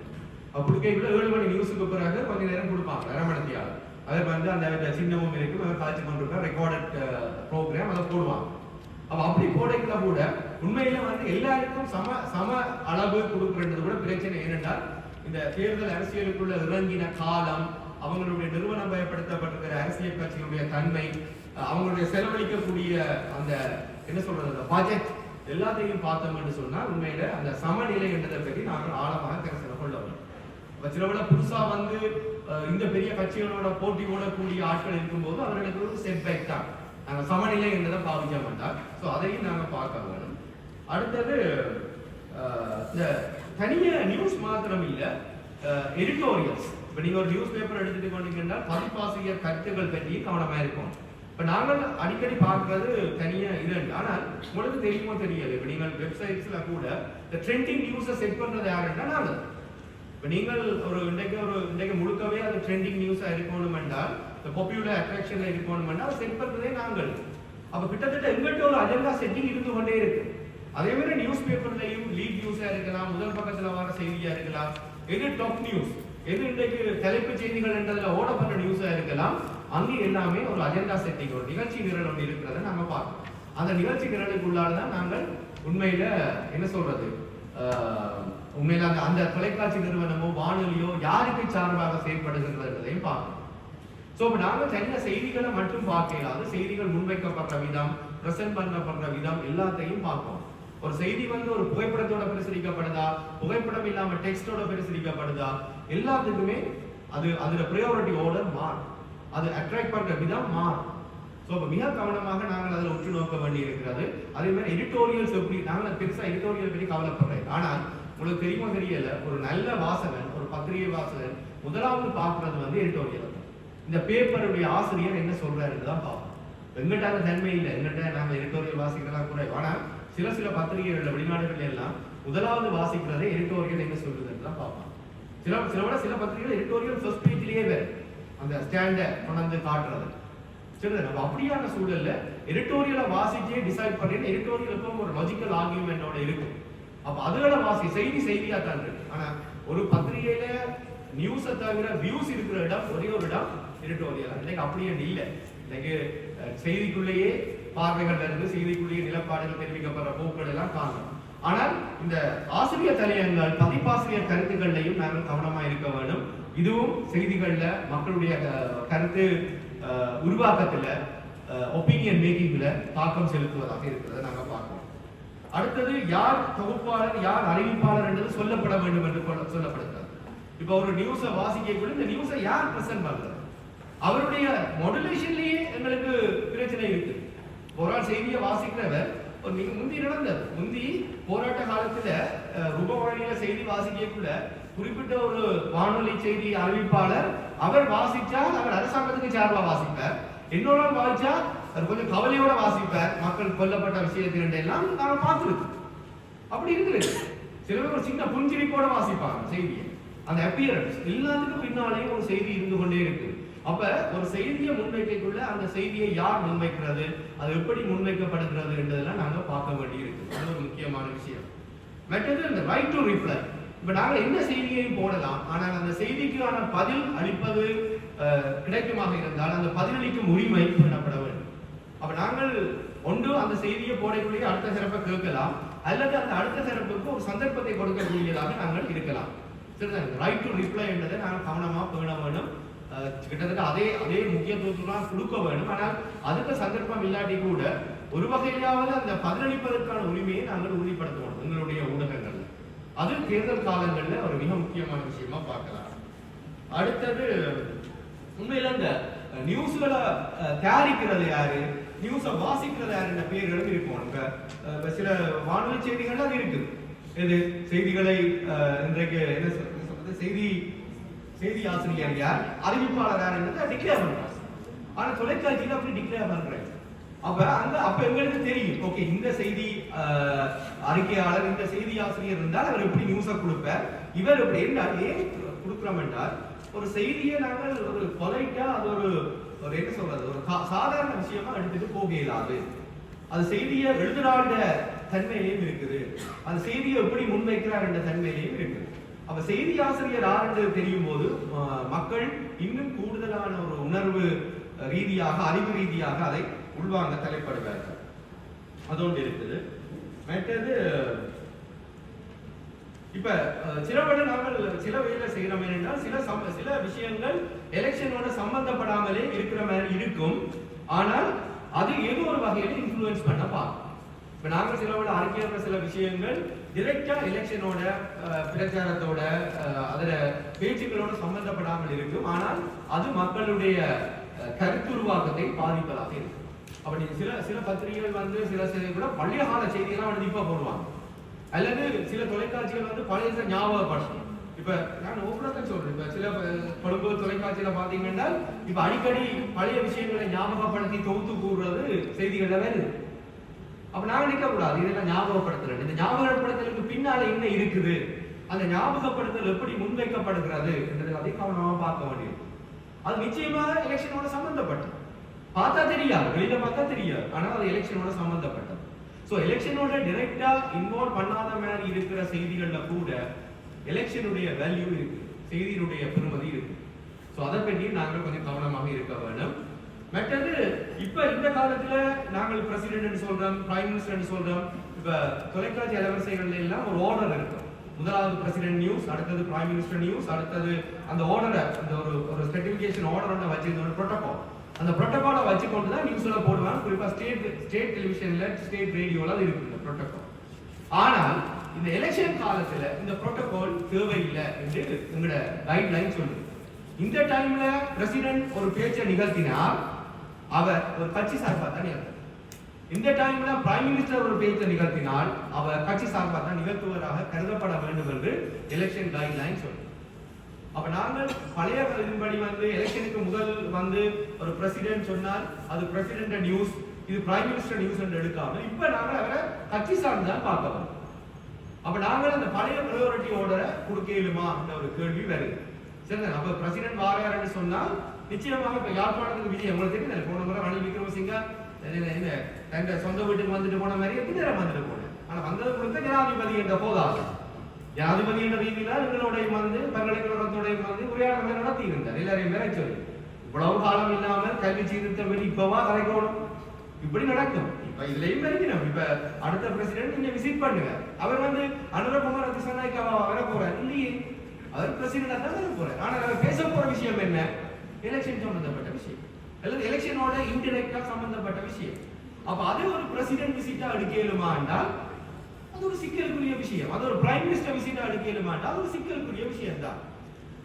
அப்படி கேட்கல 7 மணி நியூஸுக்கு பிறகு கொஞ்ச நேரம் கொடுப்பாங்க 1/2 மணித்தியால. அதை அந்த சின்னமும் இருக்கு காட்சி கொண்டிருக்க ரெக்கார்டட் ப்ரோக்ராம் அதை போடுவாங்க. அப்படி போடைக்குள்ள கூட உண்மையில எல்லாருக்கும் சம அளவு கொடுக்குறது கூட பிரச்சனை. ஏனென்றால் இந்த தேர்தல் அரசியலுக்குள்ள இறங்கின காலம், அவங்களுடைய நிறுவனம் பயப்படுத்தப்பட்டிருக்கிற அரசியல் கட்சியுடைய தன்மை, அவங்களுடைய செலவழிக்கக்கூடிய அந்த என்ன சொல்றது அந்த பட்ஜெட் எல்லாத்தையும் பார்த்தோம் என்று சொன்னால் உண்மையில அந்த சமநிலை என்றதை பற்றி நாங்கள் ஆழமாக கருத்தில் கொள்ள வேண்டும். சிலவிட புதுசா இந்த பெரிய கட்சிகளோட போட்டி ஓடக்கூடிய ஆட்கள் இருக்கும்போது அவர்களுக்கு ஒரு செட் பேக் தான். நாங்கள் சமநிலை என்றதை பாவிக்க மாட்டார். ஸோ அதையும் நாங்கள் பார்க்க வேணும். அடுத்தது இந்த தனிய நியூஸ் மாத்திரம் இல்லை, எடிட்டோரியல்ஸ். இப்போ நீங்க ஒரு நியூஸ் பேப்பர் எடுத்துட்டு கொண்டீங்கன்னா பதிப்பாசிரியர் கருத்துக்கள் பற்றி கவனமா இருக்கும். இப்ப நாங்கள் அடிக்கடி பார்க்கறது தனியா இது. ஆனால் உங்களுக்கு தெரியுமோ தெரியல, இப்ப நீங்கள் வெப்சைட்ஸ்ல கூட இந்த ட்ரெண்டிங் நியூஸை செட் பண்றது யாருன்னா நாங்கள். இப்ப நீங்கள் இன்றைக்கு முழுக்கவே அது ட்ரெண்டிங் நியூஸா இருக்கணும் என்றால், இந்த பாப்புலர் அட்ராக்ஷன்ல இருக்கணும் என்றால் செட் பண்றதே நாங்கள். அப்ப கிட்டத்தட்ட எங்கிட்ட ஒரு அஜெண்டா செட்டிங் இருந்து கொண்டே இருக்கு. அதே மாதிரி நியூஸ் பேப்பர்லையும் லீட் நியூஸா இருக்கலாம், முதல் பக்கத்துல வர செய்தியா இருக்கலாம், எது டாப் நியூஸ், எது இன்றைக்கு தலைப்பு செய்திகள் என்றதுல ஓடப்பட்ட நியூஸா இருக்கலாம், அங்கே எல்லாமே ஒரு அஜெண்டா செட்டிங், ஒரு நிகழ்ச்சி நிரல் ஒன்று இருக்கிறத நாம பார்க்கணும். அந்த நிகழ்ச்சி நிரலுக்குள்ளால்தான் நாங்கள் உண்மையில என்ன சொல்றது, உண்மையில அந்த தொலைக்காட்சி நிறுவனமோ வானொலியோ யாருக்கு சார்பாக செயல்படுகின்றதையும் பார்க்கணும். சோ இப்ப நாங்க தனியா செய்திகளை மட்டும் பார்க்கலாது, செய்திகள் முன்வைக்கப்படுற விதம், பிரசன்ட் பண்ணப்படுற விதம் எல்லாத்தையும் பார்ப்போம். ஒரு செய்தி ஒரு புகைப்படத்தோட பிரசுரிக்கப்படுதா, புகைப்படம் இல்லாம டெக்ஸ்டோட பிரசுரிக்கப்படுதா, எல்லாத்துக்குமே அதுல பிரையாரிட்டி ஆர்டர் மாறும், அது அட்ராக்ட் பண்ற விதம் மாறும். ஸோ மிக கவனமாக நாங்கள் அதில் உற்று நோக்க வேண்டி இருக்கிறது. அதே மாதிரி எடிட்டோரியல்ஸ் எப்படி, நாங்கள் பெருசா எடிட்டோரியல் பற்றி கவலைப்படுறேன். ஆனால் உங்களுக்கு தெரியுமோ தெரியல, ஒரு நல்ல வாசகன், ஒரு பத்திரிகை வாசகன் முதலாவது பார்க்கறது எடிட்டோரியல். இந்த பேப்பருடைய ஆசிரியர் என்ன சொல்றாருன்னு தான் பார்ப்போம். எங்கிட்ட அந்த தன்மை இல்லை, எங்கிட்ட நாங்கள் எடிட்டோரியல் வாசிக்கலாம் கூட. ஆனால் சில பத்திரிகைகள் வெளிநாடுகள் எல்லாம் முதலாவது வாசிக்கிறதே எடிட்டோரியல் என்ன சொல்றதுன்னு தான் பார்ப்போம். சில பத்திரிகைகள் எடிட்டோரியல் ஃபர்ஸ்ட் பேஜ்லயே வேறு அந்த ஸ்டாண்டை கொண்டாந்து காட்டுறது. சரி, நம்ம அப்படியான சூழல்ல எடிட்டோரியலை வாசிச்சே டிசைட் பண்ணி எடிட்டோரியலுக்கும் ஒரு லாஜிக்கல் ஆர்கியூமெண்டோட இருக்கும். அப்ப அதுகளை செய்தியா தான் இருக்கு. ஆனா ஒரு பத்திரிகையில நியூஸை தவிர வியூஸ் இருக்கிற இடம் ஒரே ஒரு இடம் எடிட்டோரியல். இன்னைக்கு அப்படியே இல்லை. இன்னைக்கு செய்திக்குள்ளேயே பார்வைகள் இருந்து செய்திக்குள்ளேயே நிலப்பாடுகள் தெரிவிக்கப்படுற போக்குகள் எல்லாம் காணலாம். ஆனால் இந்த ஆசிரியர் தலையங்கள், பதிப்பாசிரியர் கருத்துக்கள்லையும் நாங்கள் கவனமா இருக்க வேண்டும். இதுவும் செய்திகள்ல மக்களுடைய கருத்து உருவாக்கத்துல, ஒப்பீனியன் மேக்கிங்ல தாக்கம் செலுத்துவதாக இருக்கிறத நாங்க பார்க்கிறோம். அடுத்தது யார் தொகுப்பாளர், யார் அறிவிப்பாளர் என்றது சொல்லப்பட வேண்டும் என்று சொல்லப்படுகிறது. இப்ப ஒரு நியூஸை வாசிக்கக்கூடிய இந்த நியூஸை யார் பிரசன்ட் பண்றது, அவருடைய மாடுலேஷன்லயே எங்களுக்கு பிரச்சனை இருக்கு. ஒரு ஆள் செய்தியை வாசிக்கிறவர் முந்தி நடந்தது, முந்தி போராட்ட காலத்துல ரூபவாணியில செய்தி வாசிக்கக்குள்ள குறிப்பிட்ட ஒரு வானொலி செய்தி அறிவிப்பாளர் அவர் வாசிச்சால் அவர் அரசாங்கத்துக்கு சார்பா வாசிப்பார், இன்னொரு வாசிச்சா அவர் கொஞ்சம் கவலையோட வாசிப்பார், மக்கள் கொல்லப்பட்ட விஷயத்தின் எல்லாம் நாங்க பார்த்துருக்கோம். அப்படி இருக்குது. சில பேர் ஒரு சின்ன புஞ்சிரிப்போட வாசிப்பாங்க செய்தியை. அந்த அப்பியரன்ஸ் எல்லாத்துக்கும் பின்னாலேயும் ஒரு செய்தி இருந்து கொண்டே இருக்கு. அப்ப ஒரு செய்தியை முன்வைக்கக்குள்ள அந்த செய்தியை யார் முன்வைக்கிறது, அது எப்படி முன்வைக்கப்படுகிறது என்றதெல்லாம் நாங்க பார்க்க வேண்டி இருக்கு. அது ஒரு முக்கியமான விஷயம். மற்றது இந்த ரைட் டு ரிப்ளை. இப்ப நாங்க என்ன செய்தியையும் போடலாம், ஆனால் அந்த செய்திக்கான பதில் அளிப்பது கிடைக்குமாக இருந்தால் அந்த பதிலளிக்கும் உரிமை பெறப்பட வேண்டும். அப்ப நாங்கள் ஒன்று அந்த செய்தியை போடக்கூடிய அடுத்த சிறப்பை கேட்கலாம், அல்லது அந்த அடுத்த சிறப்புக்கு ஒரு சந்தர்ப்பத்தை கொடுக்கக்கூடியதாக நாங்கள் இருக்கலாம். சரிதான். ரைட் டு ரிப்ளை என்றதை நாங்கள் கவனமா பேண வேண்டும். கிட்டத்தட்ட அதே முக்கியத்துவத்துடன் கொடுக்க வேண்டும். ஆனால் அதுக்கு சந்தர்ப்பம் இல்லாட்டி கூட ஒரு வகையிலாவது அந்த பதிலளிப்பதற்கான உரிமையை நாங்கள் உறுதிப்படுத்துவோம் எங்களுடைய ஊடகங்கள். அது தேர்தல் காலங்கள்ல ஒரு மிக முக்கியமான விஷயமா பார்க்கலாம். அடுத்தது உண்மையில இந்த நியூஸ்களை தயாரிக்கிறது யாரு, நியூஸை வாசிக்கிறது யாரு என்ற பேர்களும் இருக்கும். சில வானொலி செய்திகள் அது இருக்கு. இது செய்திகளை இன்றைக்கு என்ன சொல்றது, செய்தி ஆசிரியர் யார், அறிவிப்பாளர் யார் என்பதை டிக்ளேர் பண்றாங்க. ஆனா தொலைக்காட்சியில அப்படி டிக்ளேர் பண்றாங்க. அப்ப எங்களுக்கு தெரியும், ஓகே இந்த செய்தி அறிக்கையாளர், இந்த செய்தி ஆசிரியர் இருந்தால் அவர் எப்படி நியூஸை கொடுப்பார், இவர் எப்படி ஏன் கொடுக்கிறோம் என்றால் ஒரு செய்தியை நாங்கள் ஒரு பொலைட்டா அது ஒரு என்ன சொல்றது, ஒரு சாதாரண விஷயமா எடுத்துட்டு போக இயலாது. அது செய்தியை எழுதுறாண்ட தன்மையிலையும் இருக்குது, அந்த செய்தியை எப்படி முன்வைக்கிறார் என்ற தன்மையிலையும் இருக்குது. அப்ப செய்தி ஆசிரியர் யார் என்று தெரியும் போது மக்கள் இன்னும் கூடுதலான ஒரு உணர்வு ரீதியாக, அறிவு ரீதியாக அதை உள்வாங்க தலைப்படுவார்கள். அதோடு இருக்குது. மற்றது இப்ப நாங்கள் சில வேலை செய்யறோம் என்றால் சில விஷயங்கள் எலெக்ஷனோட சம்பந்தப்படாமலே இருக்கிற மாதிரி இருக்கும். ஆனால் அது ஏதோ ஒரு வகையில இன்ஃப்ளூயன்ஸ் பண்ண பார்க்கும். இப்ப நாங்கள் அறிக்கையிற சில விஷயங்கள் டிரெக்டா எலெக்ஷனோட பிரச்சாரத்தோட அதுல பேச்சுக்களோட சம்பந்தப்படாமல் இருக்கும். ஆனால் அது மக்களுடைய கருத்துருவாக்கத்தை பாதிப்பதாக இருக்கும். அப்ப நீங்க சில பத்திரிகைகள் சில கூட பழைய கால செய்தியெல்லாம் இப்ப போடுவாங்க, அல்லது சில தொலைக்காட்சிகள் பழைய ஞாபகப்படுத்தும். இப்ப நான் ஓப்பனாக சொல்றேன். இப்ப சில கொழும்பு தொலைக்காட்சியில பாத்தீங்கன்னா இப்ப அடிக்கடி பழைய விஷயங்களை ஞாபகப்படுத்தி தொகுத்து கூறுறது செய்திகள்ல வருது. அப்ப நாங்க நிக்க கூடாது, இதெல்லாம் ஞாபகப்படுத்துறேன். இந்த ஞாபகப்படுத்தலுக்கு பின்னால என்ன இருக்குது, அந்த ஞாபகப்படுத்தல் எப்படி முன்வைக்கப்படுகிறது என்றதை அதை கவனமா பார்க்க வேண்டியது. அது நிச்சயமாக எலெக்ஷனோட சம்பந்தப்பட்டது. பார்த்தா தெரியாது, வெளியில பார்த்தா தெரியாது, ஆனா அது எலெக்ஷனோட சம்பந்தப்பட்டது. சோ எலெக்ஷனோட டைரக்டா இன்வால்வ் பண்ணாத மாதிரி இருக்கிற செய்திகள்ல கூட எலெக்ஷனுடைய வேல்யூ இருக்கு, செய்தியினுடைய பெருமதி இருக்கு. சோ அதை பற்றி நாங்கள் கொஞ்சம் கவனமாக இருக்க வேண்டும். மற்றது இப்ப இந்த காலத்துல நாங்கள் பிரசிடென்ட் சொல்றோம், பிரைம் மினிஸ்டர் சொல்றோம். இப்ப தொலைக்காட்சி அலைவரிசைகள்ல எல்லாம் ஒரு ஆர்டர் இருக்கு. முதலாவது பிரசிடென்ட் நியூஸ், அடுத்தது பிரைம் மினிஸ்டர் நியூஸ், அடுத்தது அந்த ஆர்டரை, அந்த ஒரு சர்டிபிகேஷன் ஆர்டர் வச்சிருந்த ஒரு புரோட்டோகால், அந்த புரோட்டோகாலை வச்சுக்கொண்டு தான் நியூஸ்ல போடுவாங்க. குறிப்பா ஸ்டேட் டெலிவிஷன்ல, ஸ்டேட் ரேடியோல அது இருக்கு இந்த புரோட்டோகால். ஆனால் இந்த எலெக்ஷன் காலத்துல இந்த புரோட்டோகால் தேவையில்லை என்று எங்களோட கைட்லைன் சொல்லுது. இந்த டைம்ல பிரசிடென்ட் ஒரு பேச்சை நிகழ்த்தினால் அவர் ஒரு கட்சி சார்பாக தான் நிகழ்த்தார். இந்த டைம்ல பிரைம் மினிஸ்டர் ஒரு பேச்சை நிகழ்த்தினால் அவர் கட்சி சார்பாக தான் நிகழ்த்துவராக கருதப்பட வேண்டும் என்று எலெக்ஷன் கைட்லைன் சொல்லுது. அப்ப நாங்கள் பழைய இதன்படி எலெக்ஷனுக்கு முதல் ஒரு பிரசிடென்ட் சொன்னால் அது பிரசிடென்ட் நியூஸ், இது பிரைம் மினிஸ்டர் நியூஸ் என்று எடுக்காம இப்ப நாங்கள் அவரை கட்சி சார்ந்து தான் பார்க்க வரோம். அப்ப நாங்கள் அந்த பழைய ப்ரையாரிட்டி ஆர்டரை கொடுக்கலுமா என்ற ஒரு கேள்வி வருது. சரி, அப்ப பிரசிடென்ட் வாராருன்னு சொன்னால் நிச்சயமாக இப்ப யாழ்ப்பாணத்துக்கு விஜய் உங்களுக்கு தெரியும். போன முறை ரணில் விக்ரமசிங்க தன் சொந்த வீட்டுக்கு வந்துட்டு போன மாதிரி எத்தனை நேரம் வந்துட்டு போனேன். ஆனா வந்தது கொடுத்த ஜனாதிபதி என்ற போதாது. ஜனாதிபதி என்ற ரீதியில எங்களுடைய பல்கலைக்கழகத்தோடைய உரையாடலை நடத்தி இருந்தார். எல்லாரையும் வேற சொல்லி இவ்வளவு காலம் இல்லாமல் கல்வி சீர்திருத்தம் இப்பவா கலைக்கணும், இப்படி நடக்கும். இப்ப இதுலயும் இருக்கணும். இப்ப அடுத்த பிரசிடென்ட் நீங்க விசிட் பண்ணுங்க. அவர் அனுரகுமார் திசாநாயக்காவா வர போறார் இல்லையே, அவர் பிரசிடென்டா தான் வர போறார். ஆனா அவர் பேச போற விஷயம் என்ன, எலெக்ஷன் சம்பந்தப்பட்ட விஷயம் அல்லது எலெக்ஷனோட இன்டிரெக்டா சம்பந்தப்பட்ட விஷயம். அப்ப அது ஒரு பிரசிடென்ட் விசிட்டா எடுக்கலுமா என்றால் அது ஒரு சிக்கலுக்குரிய விஷயம். அது ஒரு பிரைம் மினிஸ்டர் விசிட்டா எடுக்கலுமா என்றால் அது ஒரு சிக்கலுக்குரிய விஷயம் தான்.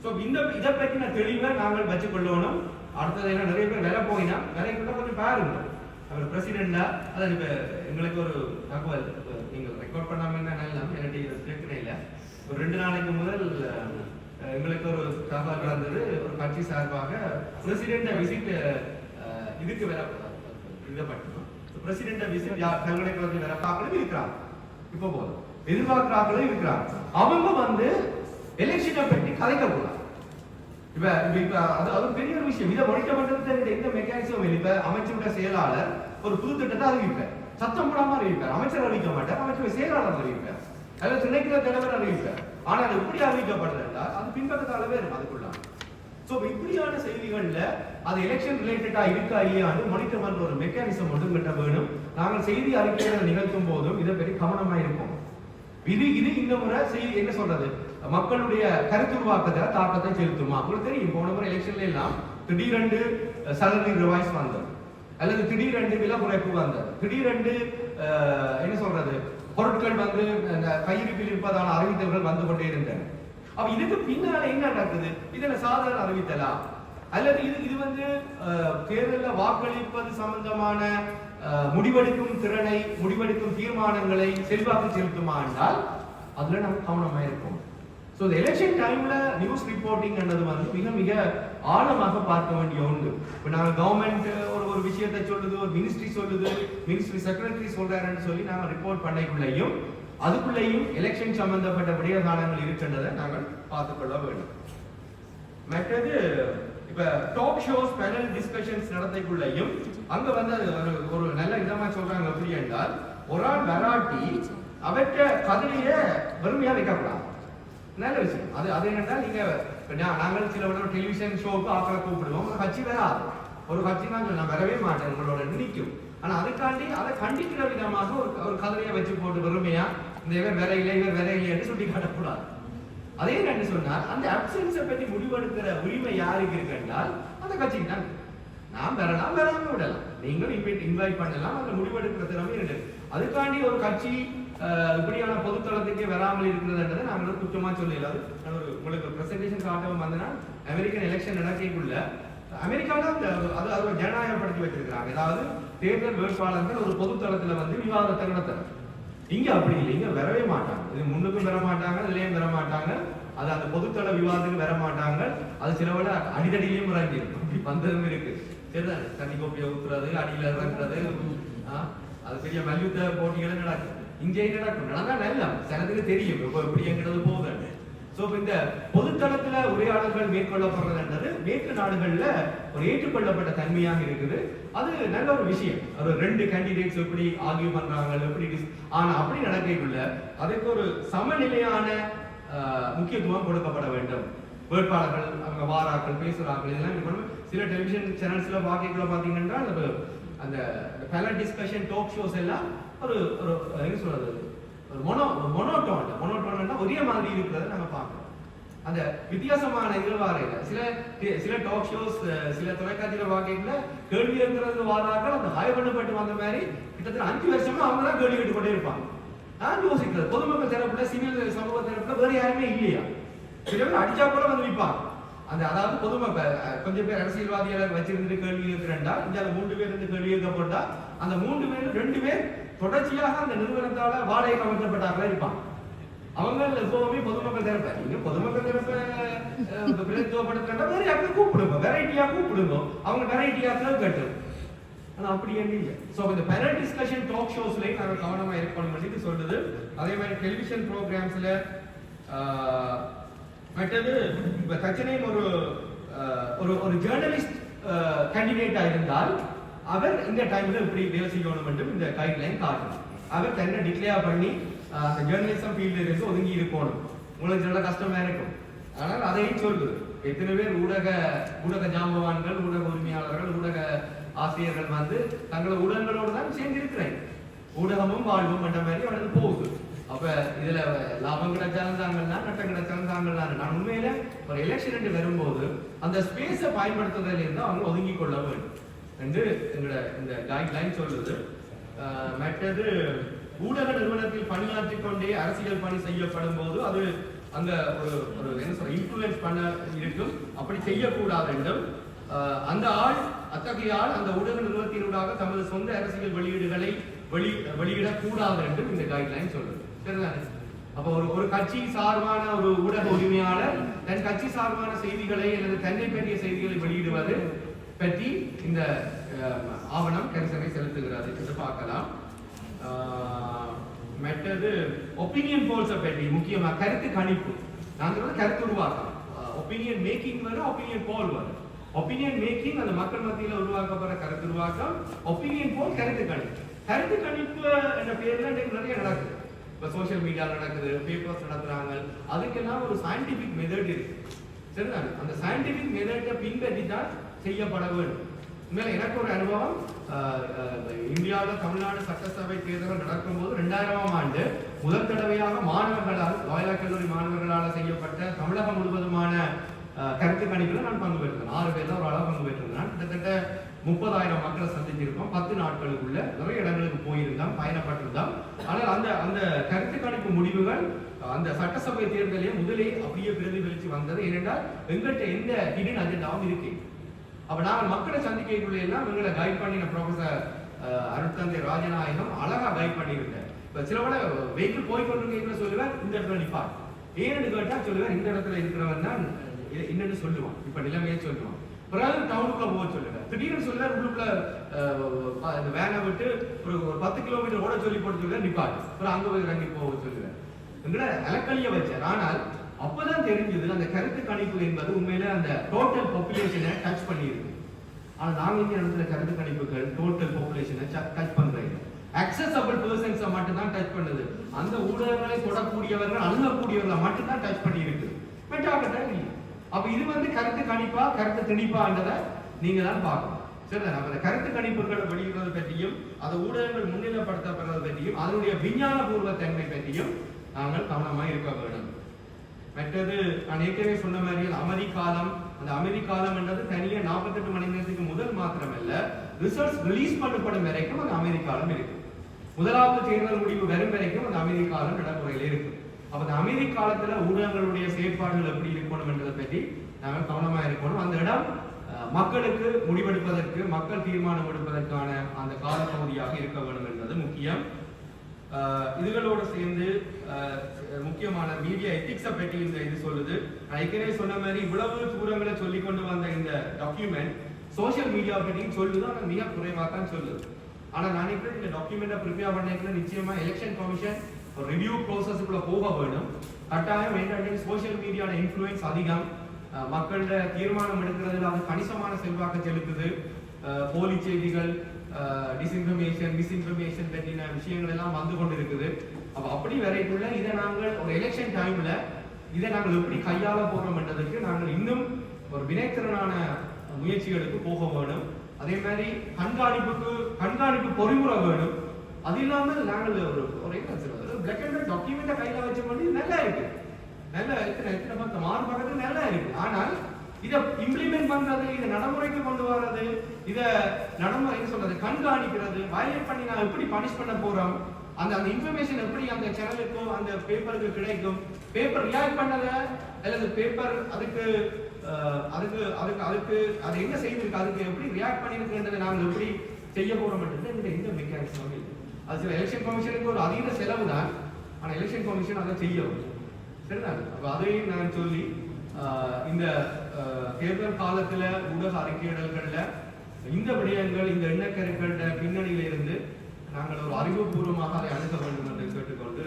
சோ இதை பற்றின தெளிவை நாங்கள் வச்சுக்கொள்ளணும். அடுத்தது என்ன, நிறைய பேர் வேலை போயினா வேலைக்குள்ள கொஞ்சம் பாருங்க. அவர் பிரசிடென்டா அதான் இப்ப எங்களுக்கு ஒரு தகவல் நீங்கள் ரெக்கார்ட் பண்ணாம என்ன என்கிட்ட பிரச்சனை இல்லை. ஒரு 2 நாளைக்கு முதல் எங்களுக்கு ஒரு தகவல் நடந்தது. ஒரு கட்சி சார்பாக பிரசிடென்ட் விசிட் இதுக்கு வேற இதப்பட்டோம். பிரசிடென்ட் விசிட் பல்கலைக்கழகத்தில் வேற பார்க்கணும் இருக்கிறாங்க. இப்போ போதும் எதிர்பார்க்கிறாங்களும் இருக்கிறாங்க. அவங்க எலெக்ஷனை பற்றி கதைக்க கூடாது. இப்ப அது பெரிய ஒரு விஷயம். இதை மானிட்டர் பண்றது எந்த மெக்கானிசம் இல்லை. இப்ப அமைச்சருடைய செயலாளர் ஒரு புது திட்டத்தை அறிவிப்பார், சத்தம் போடாம அறிவிப்பார். அமைச்சர் அறிவிக்க மாட்டார், அமைச்சருடைய செயலாளர் அறிவிப்பார், அதில் திணைக்கிற தலைவர் அறிவிப்பார். ஆனால் அது எப்படி அறிவிக்கப்படுது என்றால் அது பின்பக்கத்தாலவே இருக்கும் அதுக்குள்ள. சோ இப்படியான செய்திகள்ல அது எலெக்ஷன் ரிலேட்டடா இருக்கா இல்லையான்னு மானிட்டர் பண்ற ஒரு மெக்கானிசம் ஒன்று கிட்ட வேணும். நாங்கள் செய்தி அறிக்கைகளை நிகழ்த்தும் போதும் இதை பற்றி கவனமா இருக்கும். இது இந்த முறை செய்தி என்ன சொல்றது, மக்களுடைய கருத்துருவாக்கத்துல தாக்கத்தை செலுத்துமா. உங்களுக்கு தெரியும், போன முறை எலெக்ஷன்ல எல்லாம் திடீரென்று சலரி ரிவைஸ் வந்தது, அல்லது திடீரென்று விலை குறைப்பு வந்தது, திடீரென்று என்ன சொல்றது பொருட்கள் கையிருப்பில் இருப்பதான அறிவித்தல்கள் வந்து கொண்டே இருந்தன. அப்ப இதுக்கு பின்னால என்ன நடக்குது, இதுல சாதாரண அறிவித்தலா அல்லது இது தேர்தலில் வாக்களிப்பது சம்பந்தமான முடிவெடுக்கும் திறனை, முடிவெடுக்கும் தீர்மானங்களை செல்வாக்கு செலுத்துமா என்றால் அதுல நம்ம கவனமா இருக்கும். சோ இந்த எலெக்ஷன் டைம்ல நியூஸ் ரிப்போர்ட்டிங் என்றது மிக மிக ஆழமாக பார்க்க வேண்டிய ஒன்று. இப்ப நாங்க கவர்மெண்ட் ஒரு விஷயத்தை சொல்லுது, ஒரு மினிஸ்ட்ரி சொல்லுது, மினிஸ்ட்ரி செக்ரட்டரி சொல்றாருன்னு சொல்லி நாங்க ரிப்போர்ட் பண்ணைக்குள்ளேயும் அதுக்குள்ளேயும் எலெக்ஷன் சம்பந்தப்பட்ட விடயகாலங்கள் இருக்கின்றதை நாங்கள் பார்த்துக்கொள்ள வேண்டும். மற்றது இப்ப டாக் ஷோஸ், பேனல் டிஸ்கஷன்ஸ் நடத்தைக்குள்ளேயும் அங்க ஒரு நல்ல விதமா சொல்றாங்க. எப்படி என்றால் ஒரு ஆள் வராட்டி அவற்ற கதைய வெறுமையா வைக்கக்கூடாது. நல்ல விஷயம். அது என்னன்னா நீங்க நாங்கள் சில டெலிவிஷன் ஷோக்கு ஆக்களை கூப்பிடுவோம், ஒரு கட்சி வராது, ஒரு கட்சி நான் வரவே மாட்டேன் உங்களோட நிற்கும். ஆனா அதுக்காண்டி அதை கண்டிக்கிற விதமாக ஒரு கதையை வச்சு போட்டு வெறுமையா இந்த இவர் வேற இல்லை இவர் வேற இல்லைன்னு சொல்லி காட்டக்கூடாது. அதே என்ன சொன்னார், அந்த அப்சன்ஸை பற்றி முடிவெடுக்கிற உரிமை யாருக்கு இருக்கு என்றால் அந்த கட்சிக்கு தான். நாம் வரலாம், வராம விடலாம், நீங்கள் இன்வைட் பண்ணலாம், அந்த முடிவெடுக்கிற திறமை இருக்கு. அதுக்காண்டி ஒரு கட்சி இப்படியான பொதுத்தளத்துக்கே வராமல் இருக்கிறதுன்றதை நாங்கள் குற்றமா சொல்லலாது. உங்களுக்கு பிரசன்டேஷன் காட்டவும் வந்தனா அமெரிக்கன் எலெக்ஷன் நடக்கைக்குள்ள அமெரிக்கால அது ஜனநாயகப்படுத்தி வச்சிருக்கிறாங்க. அதாவது தேர்தல் வேட்பாளர்கள் ஒரு பொதுத்தளத்துல விவாதத்தை நடத்துறாங்க. இங்க அப்படி இல்லை, இங்க வரவே மாட்டாங்க. இது முன்னுக்கும் வர மாட்டாங்க, இதுலயும் வர மாட்டாங்க. அது அந்த பொதுத்தள விவாதத்துக்கு வர மாட்டாங்க. அது சிலவள அடிதடியிலையும் இறங்கிடும். இப்படி வந்ததும் இருக்கு. சரிதான், தண்ணி கோப்பையை ஊத்துறது, அடியில இறங்குறது, அது பெரிய மல்யுத்த போட்டிகளும் நடக்கும். இங்கேயும் நடக்கும். நடந்தா நல்லா சிலதுக்கு தெரியும் எப்படி எங்கிறது போகுதுன்னு. இந்த பொதுத்தளத்துல உரையாடல்கள் மேற்கொள்ளப்படுறதுன்றது மேற்கு நாடுகள்ல ஒரு ஏற்றுக்கொள்ளப்பட்ட தன்மையாக இருக்குது. அது நல்ல ஒரு விஷயம். ஒரு 2 கேண்டிடேட்ஸ் எப்படி ஆர்கியூ பண்றாங்க, எப்படி ஆனா அப்படி நடக்கக்குள்ள அதுக்கு ஒரு சமநிலையான முக்கியத்துவம் கொடுக்கப்பட வேண்டும். வேட்பாளர்கள் அவங்க வாராக்கள் பேசுறார்கள் இதெல்லாம் சில டெலிவிஷன் சேனல்ஸ்ல பாக்கக்குள்ள பாத்தீங்கன்னா அந்த பேனல் டிஸ்கஷன் டாக் ஷோஸ் எல்லாம் ஒரு என்ன சொல்றது ஒரு மொனோட்டோன் ஒரே மாதிரி இருக்கிறத நம்ம பார்க்கிறோம். அந்த வித்தியாசமான இதுல வாரையில சில டாக் ஷோஸ் சில தொலைக்காட்சியில வாக்கையில கேள்வி இருக்கிறது வாராக்கள் அந்த ஹாய் பண்ணப்பட்டு வந்த மாதிரி கிட்டத்தட்ட 5 வருஷமா அவங்க தான் கேள்வி கேட்டு கொண்டே இருப்பாங்க. நான் யோசிக்கிறது பொதுமக்கள் தரப்புல சிவில் சமூக தரப்புல வேற யாருமே இல்லையா? சில பேர் அடிச்சா கூட வந்து நிற்பாங்க. அந்த அதாவது பொதுமக்கள் கொஞ்சம் பேர் அரசியல்வாதிகளை வச்சிருந்து கேள்வி கேட்கிறேன்டா இந்த 3 பேர் இருந்து கேள்வி கேட்கப்பட்டா அந்த 3 பேர் 2 பேர் தொடர்ச்சியாக அந்த நிறுவனத்தால வாடகை கவர்ந்தப்பட்டார்களா இருப்பாங்க. அவங்க எப்பவுமே பொதுமக்கள் தரப்ப நீங்க பொதுமக்கள் தரப்ப பிரதித்துவப்படுத்துறா வேற யாருக்கும் கூப்பிடுங்க, வெரைட்டியா கூப்பிடுங்க, அவங்க வெரைட்டியா கேட்டு. ஆனா அப்படி இல்லை. சோ இந்த பேனல் டிஸ்கஷன் டாக் ஷோஸ்லயும் நாங்க கவனமா இருக்கணும் சொல்றது. அதே மாதிரி டெலிவிஷன் ப்ரோக்ராம்ஸ்ல மற்றது இப்ப தச்சனையும் ஒரு ஜேர்னலிஸ்ட் கேண்டிடேட்டா இருந்தால் அவர் இந்த டைம்ல இப்படி வேலை செய்யணும் என்று இந்த கைட்லைன் காட்டணும். அவர் தன்னை டிக்ளேர் பண்ணி அந்த ஜேர்னலிசம் ஃபீல்ட்ல இருந்து ஒதுங்கி இருக்கணும். உங்களுக்கு நல்ல கஷ்டமா இருக்கும். ஆனால் அதையும் சொல்லுது. எத்தனை பேர் ஊடக ஜாம்பவான்கள், ஊடக உரிமையாளர்கள், ஊடக ஆசிரியர்கள் வந்து தங்களை ஊடகங்களோடு தான் சேர்ந்திருக்கிறாங்க. ஊடகமும் வாழ்வும் என்ற மாதிரி அவனுக்கு போகுது. அப்ப இதுல லாபம் கிடைச்சாலும் தாங்கன்னா நட்டம் கிடைச்சாலும் தாங்கன்னா நான் உண்மையில ஒரு எலெக்ஷன் வரும்போது அந்த ஸ்பேஸை பயன்படுத்துறதுல இருந்து அவங்க ஒதுங்கி கொள்ள வேண்டும் என்று எங்களோட இந்த கைட்லைன் சொல்லுது. மற்றது ஊடக நிறுவனத்தில் பணியாற்றிக் கொண்டே அரசியல் பணி செய்யப்படும் போது அது அங்க ஒரு என்ன சொல்ற இன்ஃப்ளூயன்ஸ் பண்ண இருக்கும். அப்படி செய்யக்கூடாது என்றும் அந்த அத்தகைய ஆள் அந்த ஊடக நிறுவனத்தினூடாக தமது சொந்த அரசியல் வெளியீடுகளை வெளியிடக்கூடாது என்றும் இந்த கைட்லைன் சொல்லுது. சரிதானே? அப்ப ஒரு கட்சி சார்பான ஒரு ஊடக உரிமையாளர் தன் கட்சி சார்பான செய்திகளை அல்லது தன்னை பற்றிய செய்திகளை வெளியிடுவது பற்றி இந்த ஆவணம் கரிசனை செலுத்துகிறது என்று பார்க்கலாம். மற்றது ஒப்பீனியன் போல்ஸ் பற்றி முக்கியமா கருத்து கணிப்பு. நான் கருத்து உருவாக்கம் ஒப்பீனியன் மேக்கிங் வரும், ஒப்பீனியன் போல் வரும். ஒப்பீனியன் மேக்கிங் அந்த மக்கள் மத்தியில் உருவாக்கப்படுற கருத்து உருவாக்கம், ஒப்பீனியன் போல் கருத்து கணிப்பு. கருத்து கணிப்பு என்ற பேர்ல நிறைய நடக்குது. இப்ப சோசியல் மீடியா நடக்குது, பேப்பர்ஸ் நடத்துறாங்க. அதுக்கெல்லாம் ஒரு சயின்டிபிக் மெத்தட் இருக்கு. சரிதானே? அந்த சயின்டிபிக் மெத்தட்டை பின்பற்றி தான் செய்யப்பட வேண்டும். உண்மையில எனக்கு ஒரு அனுபவம், இந்தியாவில் தமிழ்நாடு சட்டசபை தேர்தல் நடக்கும்போது 2000ஆம் ஆண்டு முதல் தடவையாக மாணவர்களால் வாயிலா கல்லூரி மாணவர்களால் செய்யப்பட்ட தமிழகம் முழுவதுமான கருத்து கணிப்புல நான் பங்கு பெற்றிருந்தேன். 6 பேர் தான் ஒரு அளவு பங்கு பெற்றிருந்தேன். கிட்டத்தட்ட 30,000 மக்களை சந்திச்சிருக்கோம். 10 நாட்களுக்குள்ள நிறைய இடங்களுக்கு போயிருந்தோம், பயணப்பட்டிருந்தோம். ஆனால் அந்த கருத்து கணிப்பு முடிவுகள் அந்த சட்டசபை தேர்தலே முதலே அப்படியே பிரதிபலிச்சு வந்தது. ஏனென்றால் எங்கள்கிட்ட எந்த ஹிடன் அஜெண்டாவும் இருக்கு. அப்ப நாங்கள் மக்களை சந்திக்கக்குள்ள எல்லாம் எங்களை கைட் பண்ணின ப்ரொஃபசர் அருட்தந்தை ராஜநாயகம் அழகா கைட் பண்ணியிருக்கார். இப்ப சிலவள வெஹிக்கிள் போய்கொண்டு சொல்லுவேன், இந்த இடத்துல நிற்பார். ஏன்னு கேட்டா சொல்லுவேன், இந்த இடத்துல இருக்கிறவன் தான் என்னன்னு சொல்லுவான். இப்ப நிலைமையை சொல்லுவான். பிறகு டவுனுக்குள்ள போக சொல்லுவேன். திடீர்னு சொல்லுவேன், உள்ளுக்குள்ள இந்த வேனை விட்டு ஒரு 10 கிலோமீட்டர் ஓட சொல்லி போட்டு சொல்லுவேன், நிப்பாட்டு. அப்புறம் அங்க போய் இறங்கி போக சொல்லுவேன். எங்களை அலக்கழிய வச்சார். ஆனால் அப்பதான் தெரிஞ்சது அந்த கருத்து கணிப்பு என்பது உண்மையில அந்த டோட்டல் பாப்புலேஷனை டச் பண்ணியிருக்கு. ஆனா நாங்க இந்த இடத்துல கருத்து கணிப்புகள் டோட்டல் பாப்புலேஷனை டச் பண்றீங்க. அக்சஸபிள் பர்சன்ஸை மட்டும் தான் டச் பண்ணுது. அந்த ஊடகங்களை தொடக்கூடியவர்கள் அணுகக்கூடியவர்களை மட்டும் தான் டச் பண்ணி இருக்கு. மெட்டாக்கத்தான் இல்லை. அப்ப இது கருத்து கணிப்பா கருத்து திணிப்பான்றதை நீங்க தான் பார்க்கணும். சரிதான்? அப்ப அந்த கருத்து கணிப்புகளை வெளியிடுறது பற்றியும் அதை ஊடகங்கள் முன்னிலைப்படுத்தப்படுறது பற்றியும் அதனுடைய விஞ்ஞான பூர்வ தன்மை பற்றியும் நாங்கள் கவனமா இருக்க வேண்டும். மற்றது நான் ஏற்கனவே சொன்ன மாதிரி அமெரிக்காலம், அந்த அமெரிக்காலம் என்றது தனியே 48 மணி நேரத்துக்கு முதல் மாத்திரமல்ல, ரிசல்ட்ஸ் ரிலீஸ் பண்ணப்படும் வரைக்கும் அந்த அமெரிக்காலம் இருக்கு. முதலாவது தேர்தல் முடிவு வரும் வரைக்கும் அந்த அமெரிக்காலம் நடைமுறையில இருக்கு. அப்ப அந்த அமெரிக்காலத்துல ஊடகங்களுடைய செயற்பாடுகள் எப்படி இருக்கணும் என்றதை பற்றி நாங்கள் கவனமா இருக்கணும். அந்த இடம் மக்களுக்கு முடிவெடுப்பதற்கு, மக்கள் தீர்மானம் எடுப்பதற்கான அந்த காலப்பகுதியாக இருக்க வேண்டும் என்பது முக்கியம். இதுகளோடு சேர்ந்து முக்கியமான மீடியா எத்திக்ஸை பற்றி இந்த இது சொல்லுது. நான் ஏற்கனவே சொன்ன மாதிரி இவ்வளவு தூரங்களை சொல்லி கொண்டு வந்த இந்த டாக்குமெண்ட் சோசியல் மீடியா பற்றியும் சொல்லுது, ஆனால் மிக குறைவாக தான் சொல்லுது. ஆனால் நான் நினைக்கிறேன் இந்த டாக்குமெண்ட்டை ப்ரிப்பேர் பண்ணிக்கிறேன், நிச்சயமா எலெக்ஷன் கமிஷன் ஒரு ரிவ்யூ ப்ரோசஸுக்குள்ள போக வேணும். கட்டாயம் என்னென்ன சோசியல் மீடியாவோட இன்ஃப்ளூயன்ஸ் அதிகம், மக்களோட தீர்மானம் எடுக்கிறதுல அது கணிசமான செல்வாக்கு செலுத்துது. போலி செய்திகள், டிஸ்இன்ஃபர்மேஷன், மிஸ்இன்ஃபர்மேஷன் பற்றின விஷயங்கள் எல்லாம் வந்து கொண்டு இருக்குது. அப்படி வரைக்குள்ள இதை நாங்கள் ஒரு எலெக்ஷன் டைம்ல இதை நாங்கள் எப்படி கையாள போறோம் என்றதுக்கு நாங்கள் இன்னும் ஒரு வினைத்திறனான முயற்சிகளுக்கு போக வேணும். அதே மாதிரி கண்காணிப்பு பொறிமுறை வேணும். அது இல்லாமல் நாங்கள் ஒரு என்ன சொல்றது, பிளாக் அண்ட் ஒயிட் டாக்குமெண்ட்டை கையில வச்ச மாதிரி நல்லா இருக்கு, நல்லா எத்தனை பக்கம் 6 பக்கத்துக்கு நல்லா இருக்கு. ஆனால் இதை இம்ப்ளிமெண்ட் பண்றது, இதை நடைமுறைக்கு கொண்டு வர்றது, இதை நடைமுறை சொல்றது கண்காணிக்கிறது, வயலேட் பண்ணி நான் எப்படி பனிஷ் பண்ண போறோம், அந்த இன்ஃபர்மேஷன் எப்படி அந்த சேனலுக்கும் அந்த பேப்பருக்கு கிடைக்கும், பேப்பர் ரியாக்ட் பண்ணத அல்லது பேப்பர் அதுக்கு அது என்ன செய்திருக்கு, அதுக்கு எப்படி ரியாக்ட் பண்ணிருக்குன்றதை நாங்கள் எப்படி செய்ய போறோம் இந்த மெக்கானிசம் இல்லை. அது சில எலெக்ஷன் கமிஷனுக்கு ஒரு அதீத செலவு தான், ஆனால் எலெக்ஷன் கமிஷன் அதை செய்யவும் சரிதான். அப்போ அதையும் நான் சொல்லி இந்த தேர்தல் காலத்துல ஊடக அறிக்கையிடல்கள்ல இந்த விடயங்கள், இந்த எண்ணக்கருக்கள பின்னணியிலிருந்து நாங்கள் ஒரு அறிவுபூர்வமாக அதை அணுக வேண்டும் என்று கேட்டுக்கொண்டு